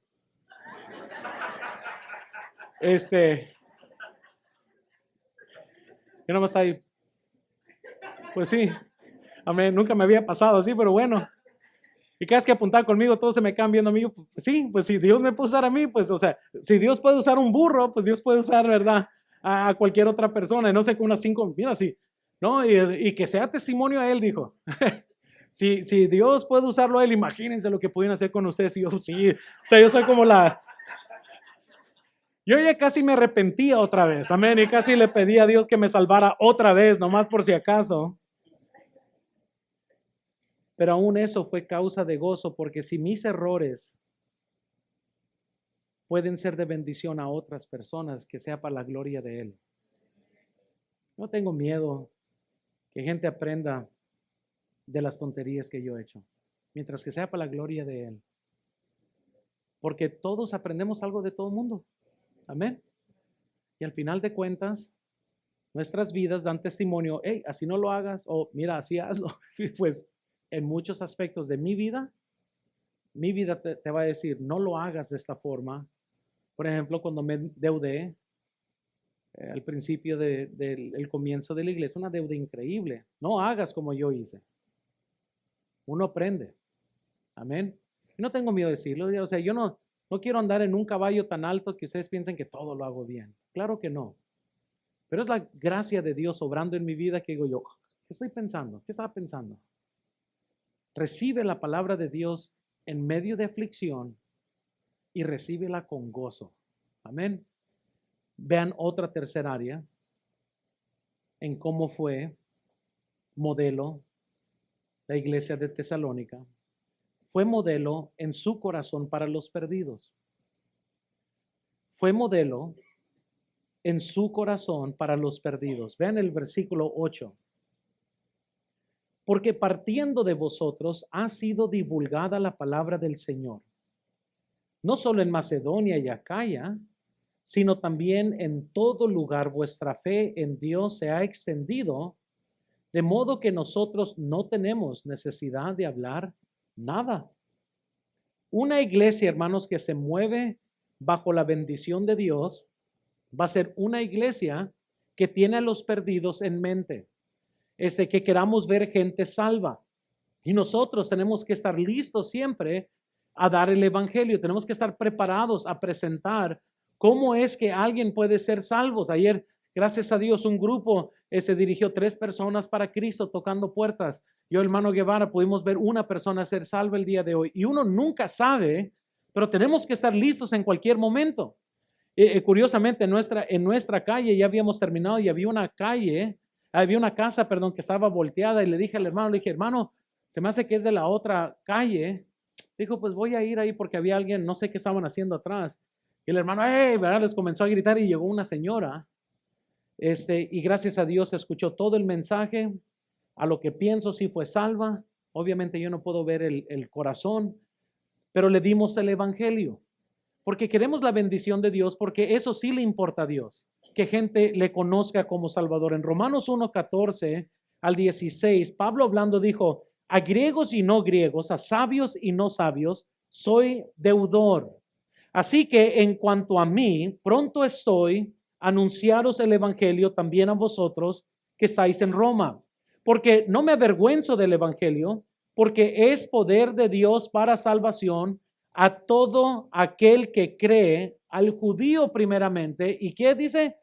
Yo nomás ahí, pues sí, amén, nunca me había pasado así, pero bueno. Y cada vez que apuntaba conmigo, todos se me quedan viendo a mí, pues sí, pues si Dios me puso a usar a mí, pues o sea, si Dios puede usar un burro, pues Dios puede usar, ¿verdad? A cualquier otra persona, y no sé, con unas 5, mira, sí, ¿no? Y que sea testimonio a él, dijo. Si Dios puede usarlo a él, imagínense lo que pueden hacer con ustedes. Y yo, sí, o sea, yo soy como yo ya casi me arrepentía otra vez, amén, y casi le pedí a Dios que me salvara otra vez, nomás por si acaso. Pero aún eso fue causa de gozo, porque si mis errores pueden ser de bendición a otras personas, que sea para la gloria de Él. No tengo miedo que gente aprenda de las tonterías que yo he hecho, mientras que sea para la gloria de Él. Porque todos aprendemos algo de todo el mundo. Amén. Y al final de cuentas, nuestras vidas dan testimonio, hey, así no lo hagas, o mira, así hazlo. Pues en muchos aspectos de mi vida te va a decir, no lo hagas de esta forma. Por ejemplo, cuando me endeudé, al principio del comienzo de la iglesia, una deuda increíble. No hagas como yo hice. Uno aprende. Amén. Y no tengo miedo de decirlo. O sea, yo no quiero andar en un caballo tan alto que ustedes piensen que todo lo hago bien. Claro que no. Pero es la gracia de Dios obrando en mi vida que digo yo, ¿qué estoy pensando? ¿Qué estaba pensando? Recibe la palabra de Dios en medio de aflicción y recíbela con gozo. Amén. Vean otra tercera área en cómo fue modelo la iglesia de Tesalónica. Fue modelo en su corazón para los perdidos. Fue modelo en su corazón para los perdidos. Vean el versículo 8. Porque partiendo de vosotros ha sido divulgada la palabra del Señor, no solo en Macedonia y Acaya, sino también en todo lugar vuestra fe en Dios se ha extendido, de modo que nosotros no tenemos necesidad de hablar nada. Una iglesia, hermanos, que se mueve bajo la bendición de Dios, va a ser una iglesia que tiene a los perdidos en mente. Que queramos ver gente salva. Y nosotros tenemos que estar listos siempre a dar el evangelio. Tenemos que estar preparados a presentar cómo es que alguien puede ser salvo. Ayer, gracias a Dios, un grupo se dirigió 3 personas para Cristo tocando puertas. Yo, hermano Guevara, pudimos ver una persona ser salva el día de hoy. Y uno nunca sabe, pero tenemos que estar listos en cualquier momento. Curiosamente, en nuestra calle ya habíamos terminado y había una casa, que estaba volteada y le dije al hermano, hermano, se me hace que es de la otra calle. Dijo, pues voy a ir ahí porque había alguien, no sé qué estaban haciendo atrás. Y el hermano, ¿verdad? Les comenzó a gritar y llegó una señora. Y gracias a Dios escuchó todo el mensaje. A lo que pienso sí fue salva. Obviamente yo no puedo ver el corazón, pero le dimos el evangelio. Porque queremos la bendición de Dios, porque eso sí le importa a Dios, que gente le conozca como Salvador. En Romanos 1:14 al 16, Pablo hablando dijo, a griegos y no griegos, a sabios y no sabios, soy deudor. Así que en cuanto a mí, pronto estoy a anunciaros el evangelio también a vosotros que estáis en Roma. Porque no me avergüenzo del evangelio, porque es poder de Dios para salvación a todo aquel que cree, al judío primeramente, ¿y qué dice?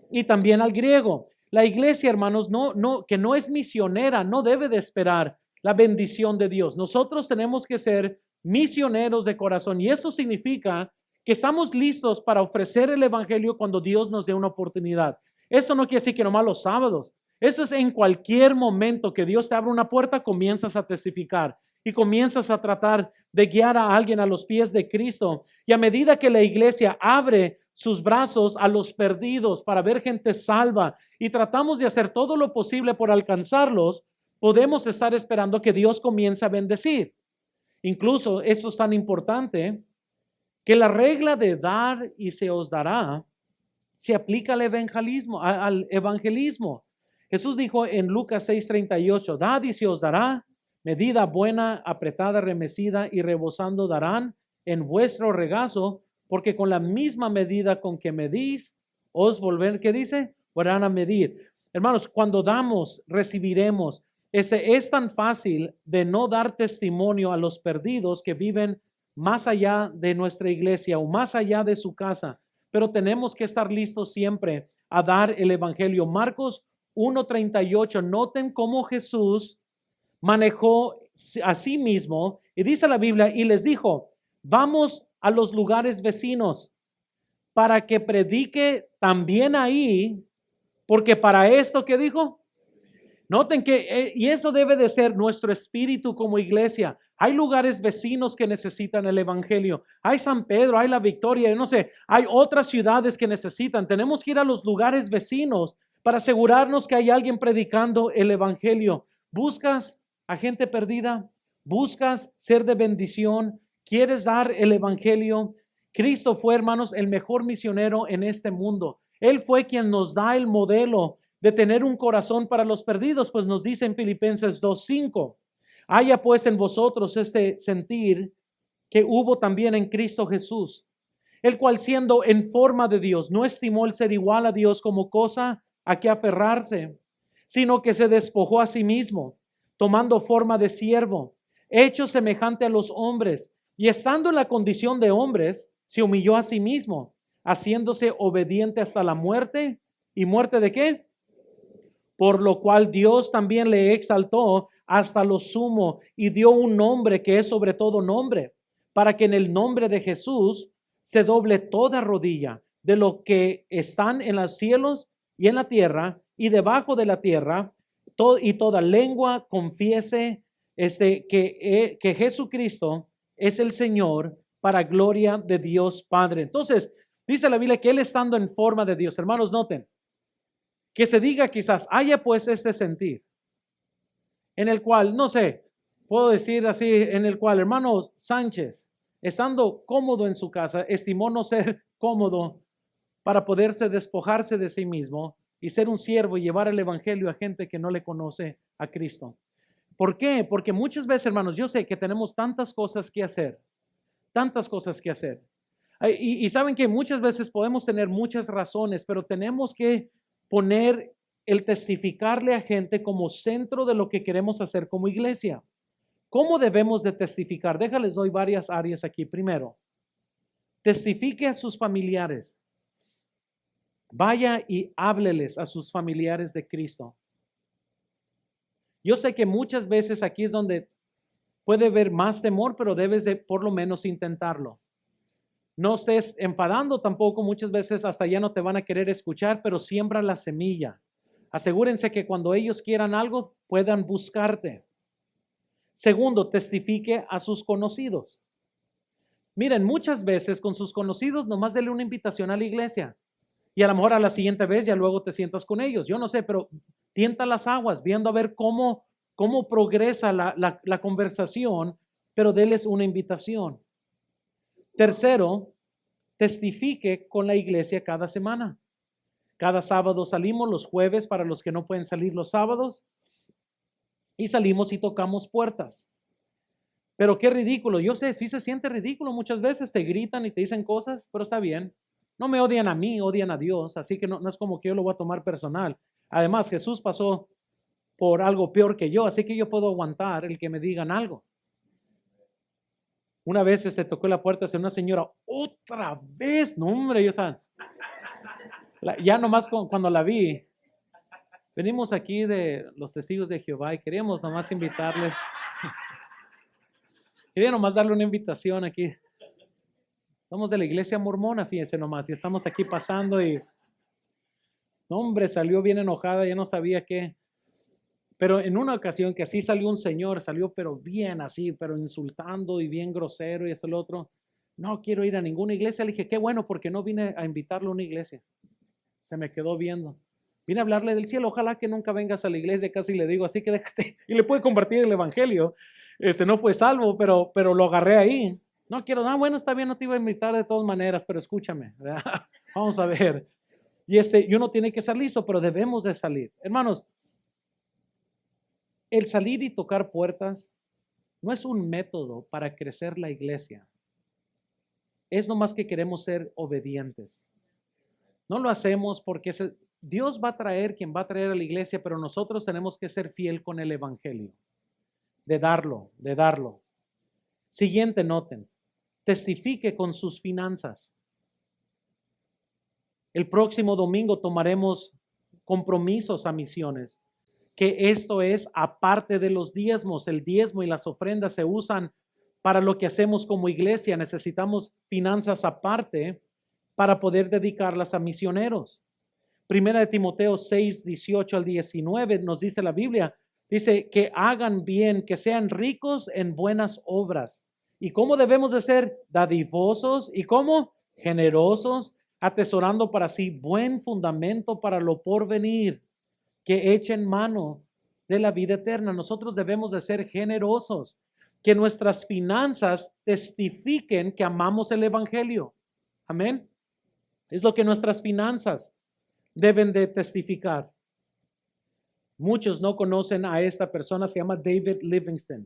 Y también al griego. La iglesia, hermanos, que no es misionera, no debe de esperar la bendición de Dios. Nosotros tenemos que ser misioneros de corazón y eso significa que estamos listos para ofrecer el evangelio cuando Dios nos dé una oportunidad. Esto no quiere decir que nomás los sábados. Esto es en cualquier momento que Dios te abre una puerta, comienzas a testificar. Y comienzas a tratar de guiar a alguien a los pies de Cristo. Y a medida que la iglesia abre sus brazos a los perdidos para ver gente salva y tratamos de hacer todo lo posible por alcanzarlos, podemos estar esperando que Dios comience a bendecir. Incluso esto es tan importante que la regla de dar y se os dará se aplica al evangelismo. Jesús dijo en Lucas 6:38, dad y se os dará. Medida buena, apretada, remecida y rebosando darán en vuestro regazo, porque con la misma medida con que medís, os volverán, ¿qué dice? Volverán a medir. Hermanos, cuando damos, recibiremos. Es tan fácil de no dar testimonio a los perdidos que viven más allá de nuestra iglesia o más allá de su casa, pero tenemos que estar listos siempre a dar el evangelio. Marcos 1:38, noten cómo Jesús manejó a sí mismo y dice la Biblia y les dijo, vamos a los lugares vecinos para que predique también ahí, porque para esto que dijo, noten que, y eso debe de ser nuestro espíritu como iglesia. Hay lugares vecinos que necesitan el evangelio. Hay San Pedro, hay La Victoria, no sé, hay otras ciudades que necesitan. Tenemos que ir a los lugares vecinos para asegurarnos que hay alguien predicando el evangelio. ¿Buscas a gente perdida? ¿Buscas ser de bendición? ¿Quieres dar el evangelio? Cristo fue, hermanos, el mejor misionero en este mundo. Él fue quien nos da el modelo de tener un corazón para los perdidos, pues nos dice en Filipenses 2:5, haya pues en vosotros este sentir que hubo también en Cristo Jesús, el cual siendo en forma de Dios, no estimó el ser igual a Dios como cosa a que aferrarse, sino que se despojó a sí mismo, tomando forma de siervo, hecho semejante a los hombres, y estando en la condición de hombres, se humilló a sí mismo, haciéndose obediente hasta la muerte. ¿Y muerte de qué? Por lo cual Dios también le exaltó hasta lo sumo y dio un nombre que es sobre todo nombre, para que en el nombre de Jesús se doble toda rodilla de lo que están en los cielos y en la tierra y debajo de la tierra, y toda lengua confiese que Jesucristo es el Señor, para gloria de Dios Padre. Entonces, dice la Biblia que Él estando en forma de Dios, hermanos, noten, que se diga quizás, haya pues este sentir, en el cual, no sé, puedo decir así, en el cual hermano Sánchez, estando cómodo en su casa, estimó no ser cómodo para poderse despojarse de sí mismo y ser un siervo y llevar el evangelio a gente que no le conoce a Cristo. ¿Por qué? Porque muchas veces, hermanos, yo sé que tenemos tantas cosas que hacer, tantas cosas que hacer. Y saben que muchas veces podemos tener muchas razones, pero tenemos que poner el testificarle a gente como centro de lo que queremos hacer como iglesia. ¿Cómo debemos de testificar? Déjales doy varias áreas aquí. Primero, testifique a sus familiares. Vaya y hábleles a sus familiares de Cristo. Yo sé que muchas veces aquí es donde puede haber más temor, pero debes de por lo menos intentarlo. No estés enfadando tampoco, muchas veces hasta ya no te van a querer escuchar, pero siembra la semilla. Asegúrense que cuando ellos quieran algo puedan buscarte. Segundo, testifique a sus conocidos. Miren, muchas veces con sus conocidos nomás dele una invitación a la iglesia y a lo mejor a la siguiente vez ya luego te sientas con ellos. Yo no sé, pero tienta las aguas viendo a ver cómo progresa la conversación, pero déles una invitación. Tercero, testifique con la iglesia cada semana. Cada sábado salimos, los jueves para los que no pueden salir los sábados, y salimos y tocamos puertas. Pero qué ridículo, yo sé, sí se siente ridículo, muchas veces te gritan y te dicen cosas, pero está bien. No me odian a mí, odian a Dios, así que no es como que yo lo voy a tomar personal. Además, Jesús pasó por algo peor que yo, así que yo puedo aguantar el que me digan algo. Una vez se tocó la puerta de una señora, otra vez, no hombre, yo sabía. Ya nomás cuando la vi, venimos aquí de los testigos de Jehová y queríamos nomás invitarles. Quería nomás darle una invitación aquí. Somos de la iglesia mormona, fíjense nomás, y estamos aquí pasando y, no, hombre, salió bien enojada, ya no sabía qué. Pero en una ocasión que así salió un señor, salió pero bien así, pero insultando y bien grosero y eso y lo otro. No quiero ir a ninguna iglesia. Le dije, qué bueno, porque no vine a invitarlo a una iglesia. Se me quedó viendo. Vine a hablarle del cielo, ojalá que nunca vengas a la iglesia, casi le digo, así que déjate. Y le puede compartir el evangelio. No fue salvo, pero lo agarré ahí. No quiero, bueno, está bien, no te iba a invitar de todas maneras, pero escúchame, ¿verdad? Vamos a ver. Y uno tiene que estar listo, pero debemos de salir. Hermanos, el salir y tocar puertas no es un método para crecer la iglesia. Es nomás que queremos ser obedientes. No lo hacemos porque Dios va a traer quien va a traer a la iglesia, pero nosotros tenemos que ser fiel con el evangelio. De darlo. Siguiente, noten. Testifique con sus finanzas. El próximo domingo tomaremos compromisos a misiones, que esto es aparte de los diezmos. El diezmo y las ofrendas se usan para lo que hacemos como iglesia. Necesitamos finanzas aparte para poder dedicarlas a misioneros. Primera de Timoteo 6, 18 al 19 nos dice la Biblia, dice que hagan bien, que sean ricos en buenas obras. ¿Y cómo debemos de ser? Dadivosos y cómo generosos, atesorando para sí buen fundamento para lo porvenir, que echen mano de la vida eterna. Nosotros debemos de ser generosos, que nuestras finanzas testifiquen que amamos el evangelio. Amén. Es lo que nuestras finanzas deben de testificar. Muchos no conocen a esta persona, se llama David Livingstone.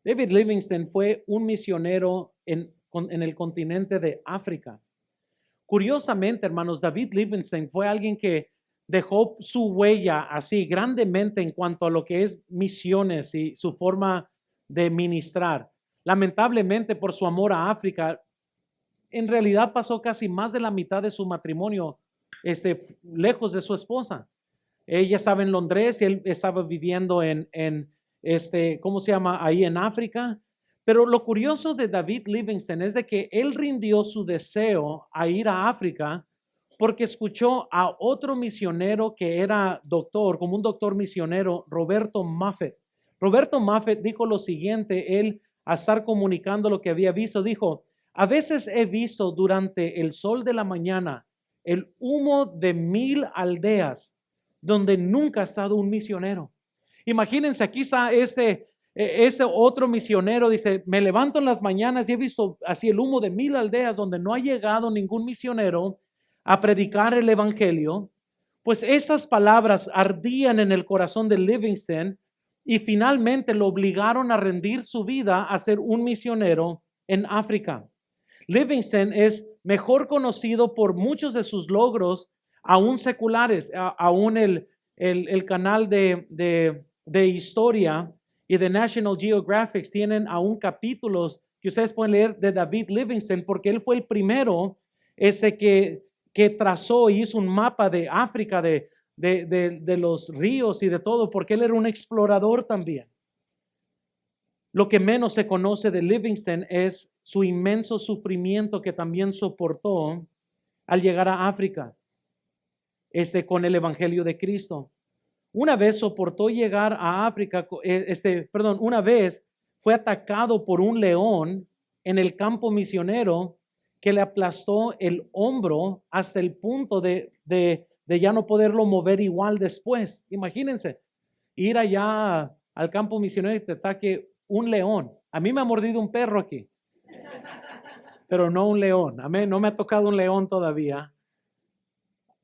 David Livingstone fue un misionero en en el continente de África. Curiosamente, hermanos, David Livingstone fue alguien que dejó su huella así grandemente en cuanto a lo que es misiones y su forma de ministrar. Lamentablemente, por su amor a África, en realidad pasó casi más de la mitad de su matrimonio lejos de su esposa. Ella estaba en Londres y él estaba viviendo en ¿cómo se llama? Ahí en África. Pero lo curioso de David Livingstone es de que él rindió su deseo a ir a África porque escuchó a otro misionero que era doctor, como un doctor misionero, Roberto Moffett. Roberto Moffett dijo lo siguiente, él a estar comunicando lo que había visto, dijo, a veces he visto durante el sol de la mañana el humo de 1000 aldeas donde nunca ha estado un misionero. Imagínense, aquí está ese otro misionero, dice, me levanto en las mañanas y he visto así el humo de 1000 aldeas donde no ha llegado ningún misionero a predicar el evangelio. Pues estas palabras ardían en el corazón de Livingstone y finalmente lo obligaron a rendir su vida a ser un misionero en África. Livingstone es mejor conocido por muchos de sus logros, aún seculares, aún el canal de historia y de National Geographic tienen aún capítulos que ustedes pueden leer de David Livingstone, porque él fue el primero que trazó y hizo un mapa de África, de los ríos y de todo, porque él era un explorador también. Lo que menos se conoce de Livingstone es su inmenso sufrimiento que también soportó al llegar a África, con el Evangelio de Cristo. Una vez soportó llegar a África, una vez fue atacado por un león en el campo misionero que le aplastó el hombro hasta el punto de ya no poderlo mover igual después. Imagínense, ir allá al campo misionero y te ataque un león. A mí me ha mordido un perro aquí, pero no un león. A mí no me ha tocado un león todavía.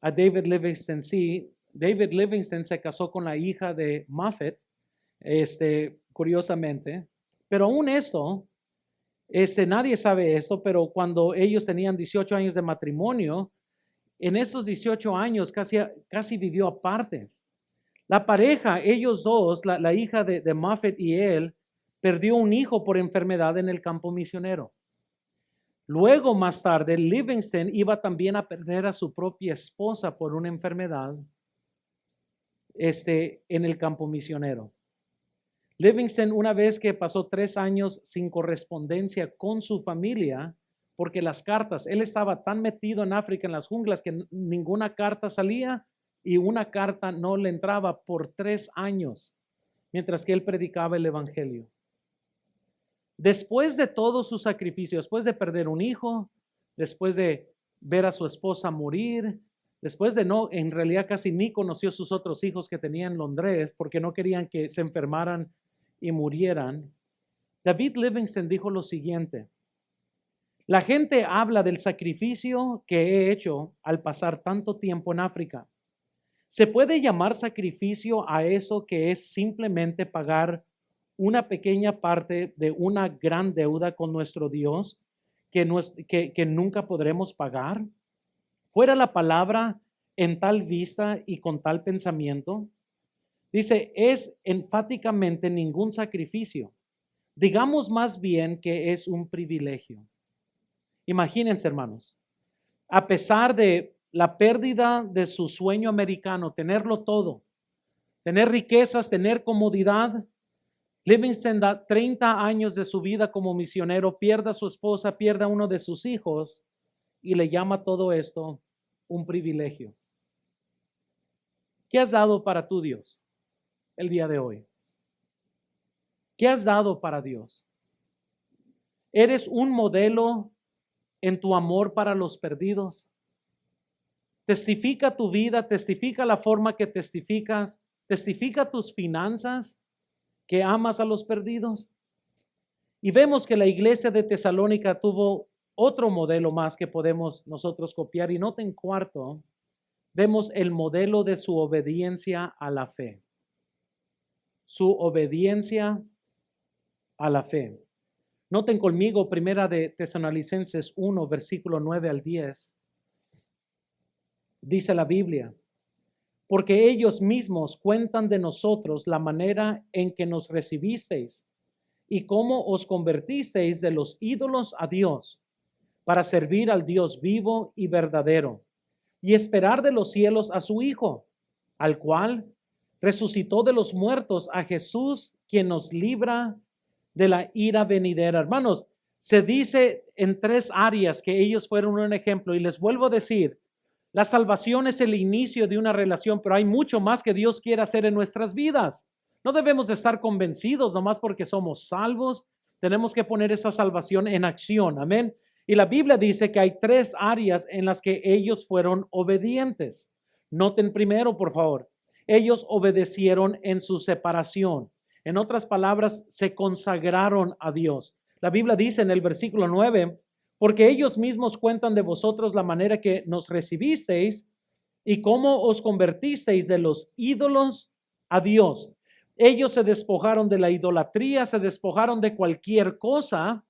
A David Livingstone sí. David Livingstone se casó con la hija de Moffett, curiosamente. Pero aún esto, nadie sabe esto, pero cuando ellos tenían 18 años de matrimonio, en esos 18 años casi vivió aparte. La pareja, ellos dos, la hija de Moffett y él, perdió un hijo por enfermedad en el campo misionero. Luego, más tarde, Livingstone iba también a perder a su propia esposa por una enfermedad en el campo misionero. Livingstone, una vez que pasó 3 años sin correspondencia con su familia, porque las cartas, él estaba tan metido en África, en las junglas, que ninguna carta salía y una carta no le entraba por 3 años, mientras que él predicaba el evangelio. Después de todo su sacrificio, después de perder un hijo, después de ver a su esposa morir, después de en realidad casi ni conoció a sus otros hijos que tenía en Londres porque no querían que se enfermaran y murieran, David Livingstone dijo lo siguiente: la gente habla del sacrificio que he hecho al pasar tanto tiempo en África. ¿Se puede llamar sacrificio a eso que es simplemente pagar una pequeña parte de una gran deuda con nuestro Dios que nunca podremos pagar? Fuera la palabra en tal vista y con tal pensamiento. Dice, es enfáticamente ningún sacrificio. Digamos más bien que es un privilegio. Imagínense, hermanos, a pesar de la pérdida de su sueño americano, tenerlo todo, tener riquezas, tener comodidad, Livingstone da 30 años de su vida como misionero, pierde a su esposa, pierde a uno de sus hijos y le llama todo esto un privilegio. ¿Qué has dado para tu Dios el día de hoy? ¿Qué has dado para Dios? ¿Eres un modelo en tu amor para los perdidos? ¿Testifica tu vida? ¿Testifica la forma que testificas? ¿Testifica tus finanzas? ¿Que amas a los perdidos? Y vemos que la iglesia de Tesalónica tuvo otro modelo más que podemos nosotros copiar. Y noten cuarto, vemos el modelo de su obediencia a la fe. Su obediencia a la fe. Noten conmigo primera de Tesalonicenses 1, versículo 9 al 10. Dice la Biblia, porque ellos mismos cuentan de nosotros la manera en que nos recibisteis y cómo os convertisteis de los ídolos a Dios, para servir al Dios vivo y verdadero, y esperar de los cielos a su Hijo, al cual resucitó de los muertos, a Jesús, quien nos libra de la ira venidera. Hermanos, se dice en tres áreas que ellos fueron un ejemplo, y les vuelvo a decir, la salvación es el inicio de una relación, pero hay mucho más que Dios quiere hacer en nuestras vidas. No debemos de estar convencidos nomás porque somos salvos. Tenemos que poner esa salvación en acción. Amén. Y la Biblia dice que hay tres áreas en las que ellos fueron obedientes. Noten primero, por favor, ellos obedecieron en su separación. En otras palabras, se consagraron a Dios. La Biblia dice en el versículo 9, porque ellos mismos cuentan de vosotros la manera que nos recibisteis y cómo os convertisteis de los ídolos a Dios. Ellos se despojaron de la idolatría, se despojaron de cualquier cosa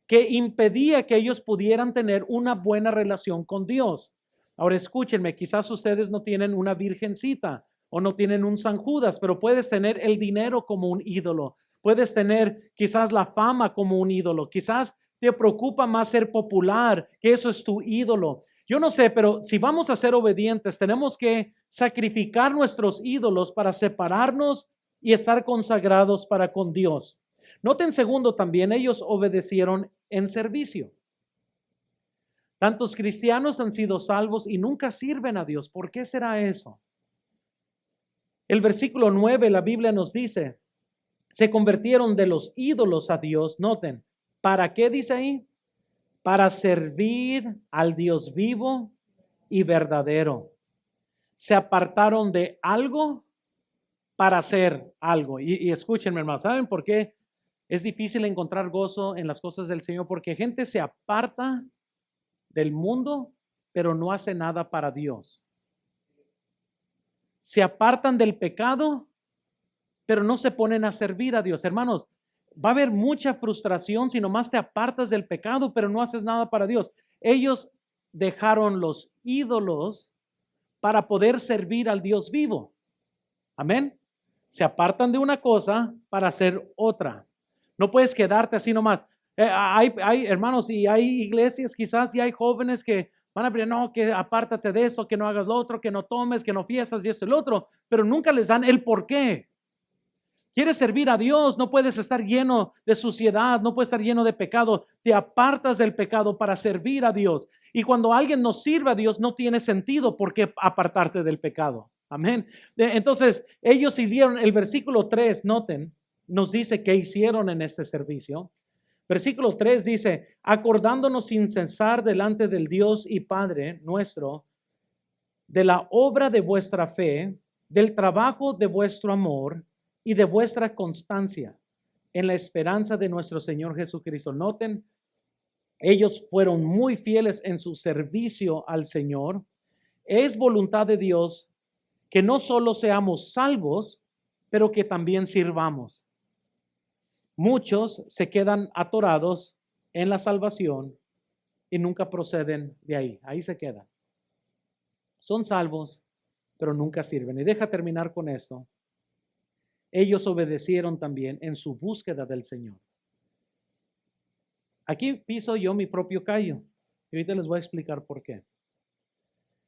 que impedía que ellos pudieran tener una buena relación con Dios. Ahora escúchenme, quizás ustedes no tienen una virgencita o no tienen un San Judas, pero puedes tener el dinero como un ídolo. Puedes tener quizás la fama como un ídolo. Quizás te preocupa más ser popular, que eso es tu ídolo. Yo no sé, pero si vamos a ser obedientes, tenemos que sacrificar nuestros ídolos para separarnos y estar consagrados para con Dios. Noten segundo también, ellos obedecieron en servicio. Tantos cristianos han sido salvos y nunca sirven a Dios. ¿Por qué será eso? El versículo 9, la Biblia nos dice, se convirtieron de los ídolos a Dios. Noten, ¿para qué dice ahí? Para servir al Dios vivo y verdadero. Se apartaron de algo para hacer algo. Y escúchenme, hermanos, ¿saben por qué es difícil encontrar gozo en las cosas del Señor? Porque gente se aparta del mundo, pero no hace nada para Dios. Se apartan del pecado, pero no se ponen a servir a Dios. Hermanos, va a haber mucha frustración si nomás te apartas del pecado, pero no haces nada para Dios. Ellos dejaron los ídolos para poder servir al Dios vivo. Amén. Se apartan de una cosa para hacer otra. No puedes quedarte así nomás. Hay hermanos, y hay iglesias quizás, y hay jóvenes que van a pedir, no, que apártate de eso, que no hagas lo otro, que no tomes, que no fiestas y esto y lo otro, pero nunca les dan el por qué. Quieres servir a Dios, no puedes estar lleno de suciedad, no puedes estar lleno de pecado. Te apartas del pecado para servir a Dios. Y cuando alguien no sirve a Dios, no tiene sentido por qué apartarte del pecado. Amén. Entonces, ellos hicieron, el versículo 3, noten, nos dice qué hicieron en este servicio. Versículo 3 dice, acordándonos sin cesar delante del Dios y Padre nuestro, de la obra de vuestra fe, del trabajo de vuestro amor y de vuestra constancia en la esperanza de nuestro Señor Jesucristo. Noten, ellos fueron muy fieles en su servicio al Señor. Es voluntad de Dios que no solo seamos salvos, pero que también sirvamos. Muchos se quedan atorados en la salvación y nunca proceden de ahí. Ahí se quedan. Son salvos, pero nunca sirven. Y deja terminar con esto. Ellos obedecieron también en su búsqueda del Señor. Aquí piso yo mi propio callo. Y ahorita les voy a explicar por qué.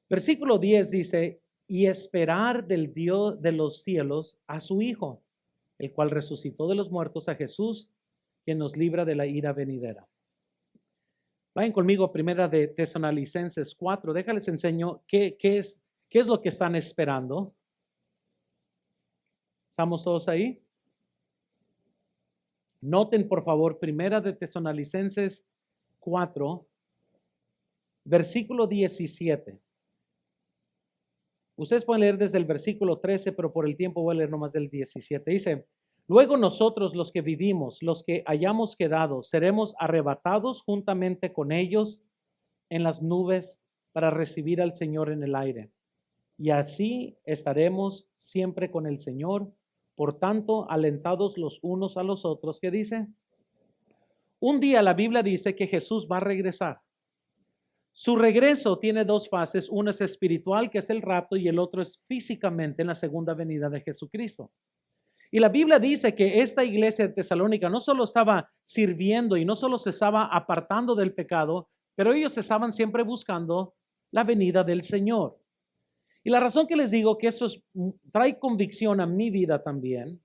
Versículo 10 dice, y esperar del Dios de los cielos a su Hijo, el cual resucitó de los muertos, a Jesús, quien nos libra de la ira venidera. Vayan conmigo a primera de Tesalonicenses 4. Déjales enseño qué es lo que están esperando. ¿Estamos todos ahí? Noten por favor, primera de Tesalonicenses 4, versículo 17. Ustedes pueden leer desde el versículo 13, pero por el tiempo voy a leer nomás del 17. Dice, luego nosotros los que vivimos, los que hayamos quedado, seremos arrebatados juntamente con ellos en las nubes para recibir al Señor en el aire. Y así estaremos siempre con el Señor. Por tanto, alentados los unos a los otros, ¿qué dice? Un día la Biblia dice que Jesús va a regresar. Su regreso tiene dos fases, una es espiritual, que es el rapto, y el otro es físicamente en la segunda venida de Jesucristo. Y la Biblia dice que esta iglesia de Tesalónica no solo estaba sirviendo y no solo se estaba apartando del pecado, pero ellos estaban siempre buscando la venida del Señor. Y la razón que les digo que eso trae convicción a mi vida también,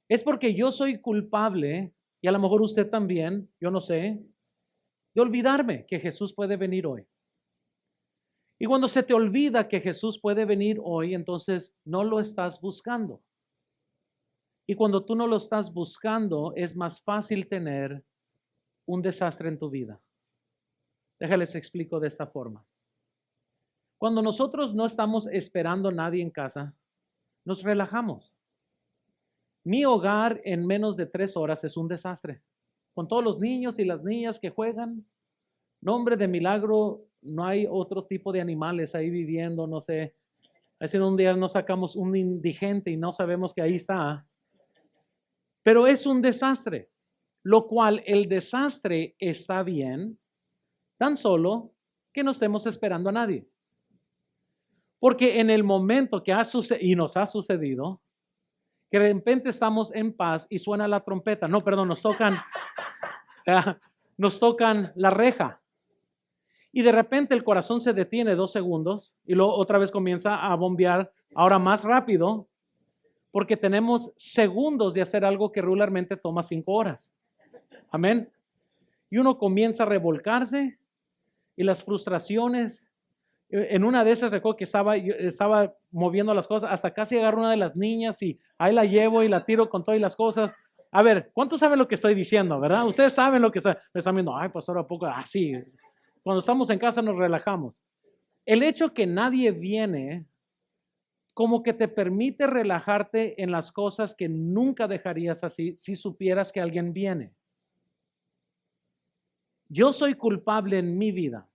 es porque yo soy culpable, y a lo mejor usted también, yo no sé, de olvidarme que Jesús puede venir hoy. Y cuando se te olvida que Jesús puede venir hoy, entonces no lo estás buscando. Y cuando tú no lo estás buscando, es más fácil tener un desastre en tu vida. Déjales explico de esta forma. Cuando nosotros no estamos esperando a nadie en casa, nos relajamos. Mi hogar en menos de 3 horas es un desastre. Con todos los niños y las niñas que juegan, nombre de milagro, no hay otro tipo de animales ahí viviendo, no sé. Así un día nos sacamos un indigente y no sabemos que ahí está. Pero es un desastre, lo cual el desastre está bien, tan solo que no estemos esperando a nadie. Porque en el momento que y nos ha sucedido, que de repente estamos en paz y suena la trompeta. No, perdón, nos tocan la reja. Y de repente el corazón se detiene 2 segundos y luego otra vez comienza a bombear ahora más rápido porque tenemos segundos de hacer algo que regularmente toma 5 horas. Amén. Y uno comienza a revolcarse y las frustraciones. En una de esas recuerdo que estaba moviendo las cosas, hasta casi agarro una de las niñas y ahí la llevo y la tiro con todas las cosas. A ver, ¿cuántos saben lo que estoy diciendo, verdad? Ustedes saben lo que me están viendo. Ay, pastor, ¿a poco? Sí. Cuando estamos en casa nos relajamos. El hecho que nadie viene como que te permite relajarte en las cosas que nunca dejarías así si supieras que alguien viene. Yo soy culpable en mi vida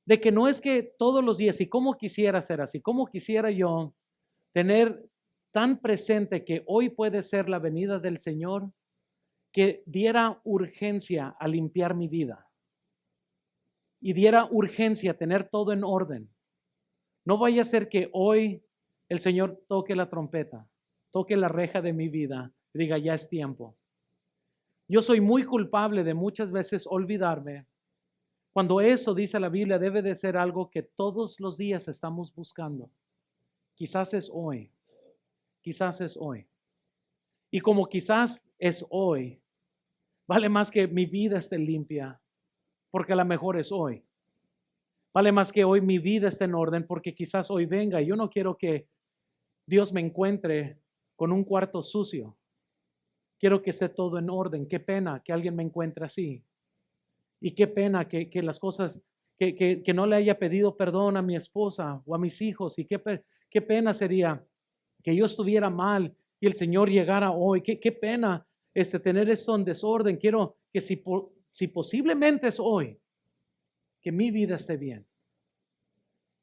de que no es que todos los días, y cómo quisiera ser así, cómo quisiera yo tener tan presente que hoy puede ser la venida del Señor, que diera urgencia a limpiar mi vida y diera urgencia a tener todo en orden. No vaya a ser que hoy el Señor toque la trompeta, toque la reja de mi vida y diga, ya es tiempo. Yo soy muy culpable de muchas veces olvidarme, cuando eso, dice la Biblia, debe de ser algo que todos los días estamos buscando. Quizás es hoy, quizás es hoy. Y como quizás es hoy, vale más que mi vida esté limpia, porque a lo mejor es hoy. Vale más que hoy mi vida esté en orden, porque quizás hoy venga. Yo no quiero que Dios me encuentre con un cuarto sucio. Quiero que esté todo en orden. Qué pena que alguien me encuentre así. Y qué pena que las cosas, que no le haya pedido perdón a mi esposa o a mis hijos. Y qué pena sería que yo estuviera mal y el Señor llegara hoy. Qué pena tener esto en desorden. Quiero que si posiblemente es hoy, que mi vida esté bien.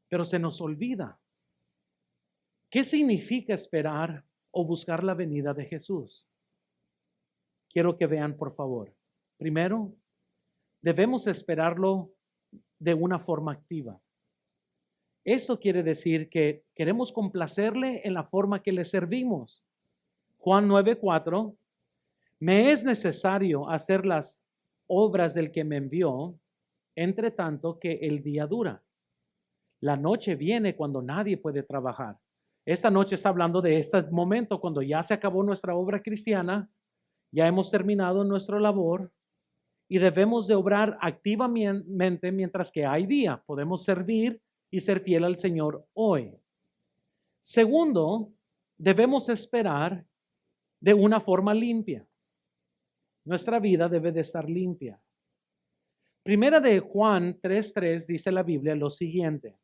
Pero se nos olvida. ¿Qué significa esperar o buscar la venida de Jesús? Quiero que vean, por favor. Primero, debemos esperarlo de una forma activa. Esto quiere decir que queremos complacerle en la forma que le servimos. Juan 9:4, me es necesario hacer las obras del que me envió, entre tanto que el día dura. La noche viene cuando nadie puede trabajar. Esta noche está hablando de este momento cuando ya se acabó nuestra obra cristiana, ya hemos terminado nuestra labor y debemos de obrar activamente mientras que hay día. Podemos servir y ser fiel al Señor hoy. Segundo, debemos esperar de una forma limpia. Nuestra vida debe de estar limpia. Primera de Juan 3:3 dice la Biblia lo siguiente.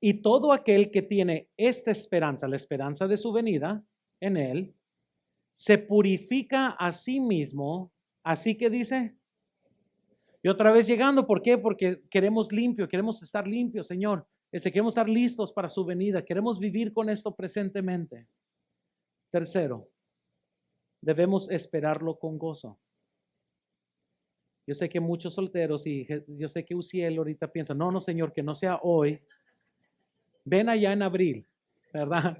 Y todo aquel que tiene esta esperanza, la esperanza de su venida en él, se purifica a sí mismo. Así que dice, y otra vez llegando, ¿por qué? Porque queremos limpio, queremos estar limpios, Señor. Queremos estar listos para su venida, queremos vivir con esto presentemente. Tercero, debemos esperarlo con gozo. Yo sé que muchos solteros y yo sé que Uziel ahorita piensa, no, no, Señor, que no sea hoy. Ven allá en abril, ¿verdad?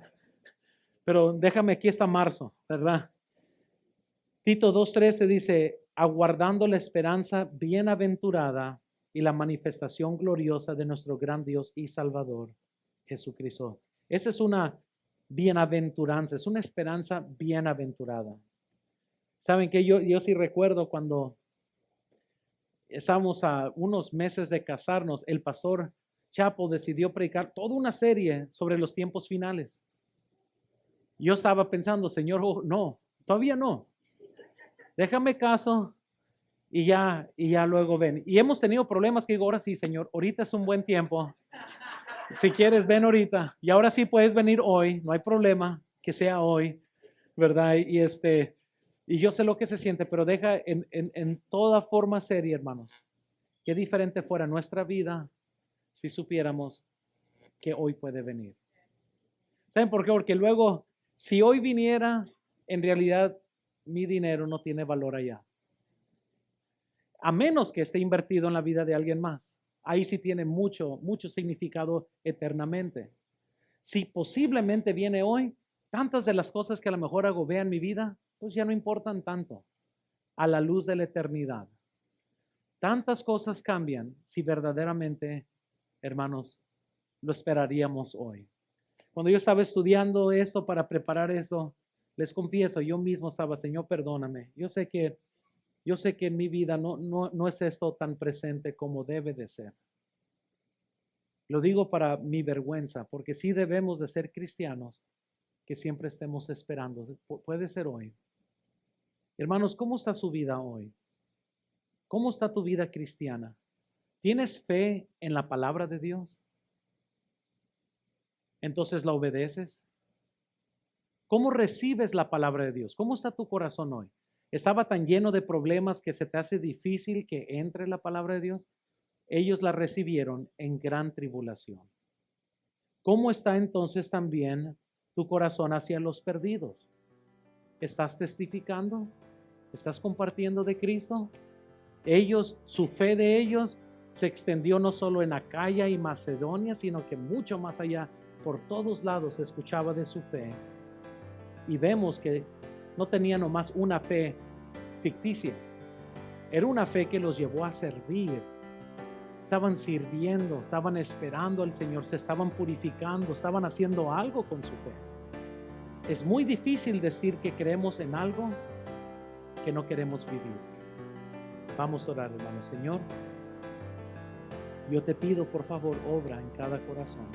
Pero déjame aquí hasta marzo, ¿verdad? Tito 2:13 dice, aguardando la esperanza bienaventurada y la manifestación gloriosa de nuestro gran Dios y Salvador, Jesucristo. Esa es una bienaventuranza, es una esperanza bienaventurada. Saben que yo sí recuerdo cuando estábamos a unos meses de casarnos, el pastor Chapo decidió predicar toda una serie sobre los tiempos finales. Yo estaba pensando, Señor, no, todavía no. Déjame caso y ya luego ven. Y hemos tenido problemas que digo, ahora sí, Señor, ahorita es un buen tiempo. Si quieres, ven ahorita. Y ahora sí puedes venir hoy, no hay problema que sea hoy, ¿verdad? Y yo sé lo que se siente, pero deja en toda forma seria, hermanos, qué diferente fuera nuestra vida si supiéramos que hoy puede venir. ¿Saben por qué? Porque luego, si hoy viniera, en realidad mi dinero no tiene valor allá. A menos que esté invertido en la vida de alguien más. Ahí sí tiene mucho significado eternamente. Si posiblemente viene hoy, tantas de las cosas que a lo mejor hago vea en mi vida, pues ya no importan tanto a la luz de la eternidad. Tantas cosas cambian si verdaderamente, hermanos, lo esperaríamos hoy. Cuando yo estaba estudiando esto para preparar eso, les confieso, yo mismo estaba, Señor, perdóname. Yo sé que en mi vida no es esto tan presente como debe de ser. Lo digo para mi vergüenza, porque sí debemos de ser cristianos que siempre estemos esperando. Puede ser hoy. Hermanos, ¿cómo está su vida hoy? ¿Cómo está tu vida cristiana? ¿Tienes fe en la palabra de Dios? Entonces la obedeces. ¿Cómo recibes la palabra de Dios? ¿Cómo está tu corazón hoy? ¿Estaba tan lleno de problemas que se te hace difícil que entre la palabra de Dios? Ellos la recibieron en gran tribulación. ¿Cómo está entonces también tu corazón hacia los perdidos? ¿Estás testificando? ¿Estás compartiendo de Cristo? Su fe de ellos se extendió no solo en Acaya y Macedonia, sino que mucho más allá, por todos lados se escuchaba de su fe. Y vemos que no tenían nomás una fe ficticia, era una fe que los llevó a servir. Estaban sirviendo, estaban esperando al Señor, se estaban purificando, estaban haciendo algo con su fe. Es muy difícil decir que creemos en algo que no queremos vivir. Vamos a orar, hermano. Señor, yo te pido, por favor, obra en cada corazón.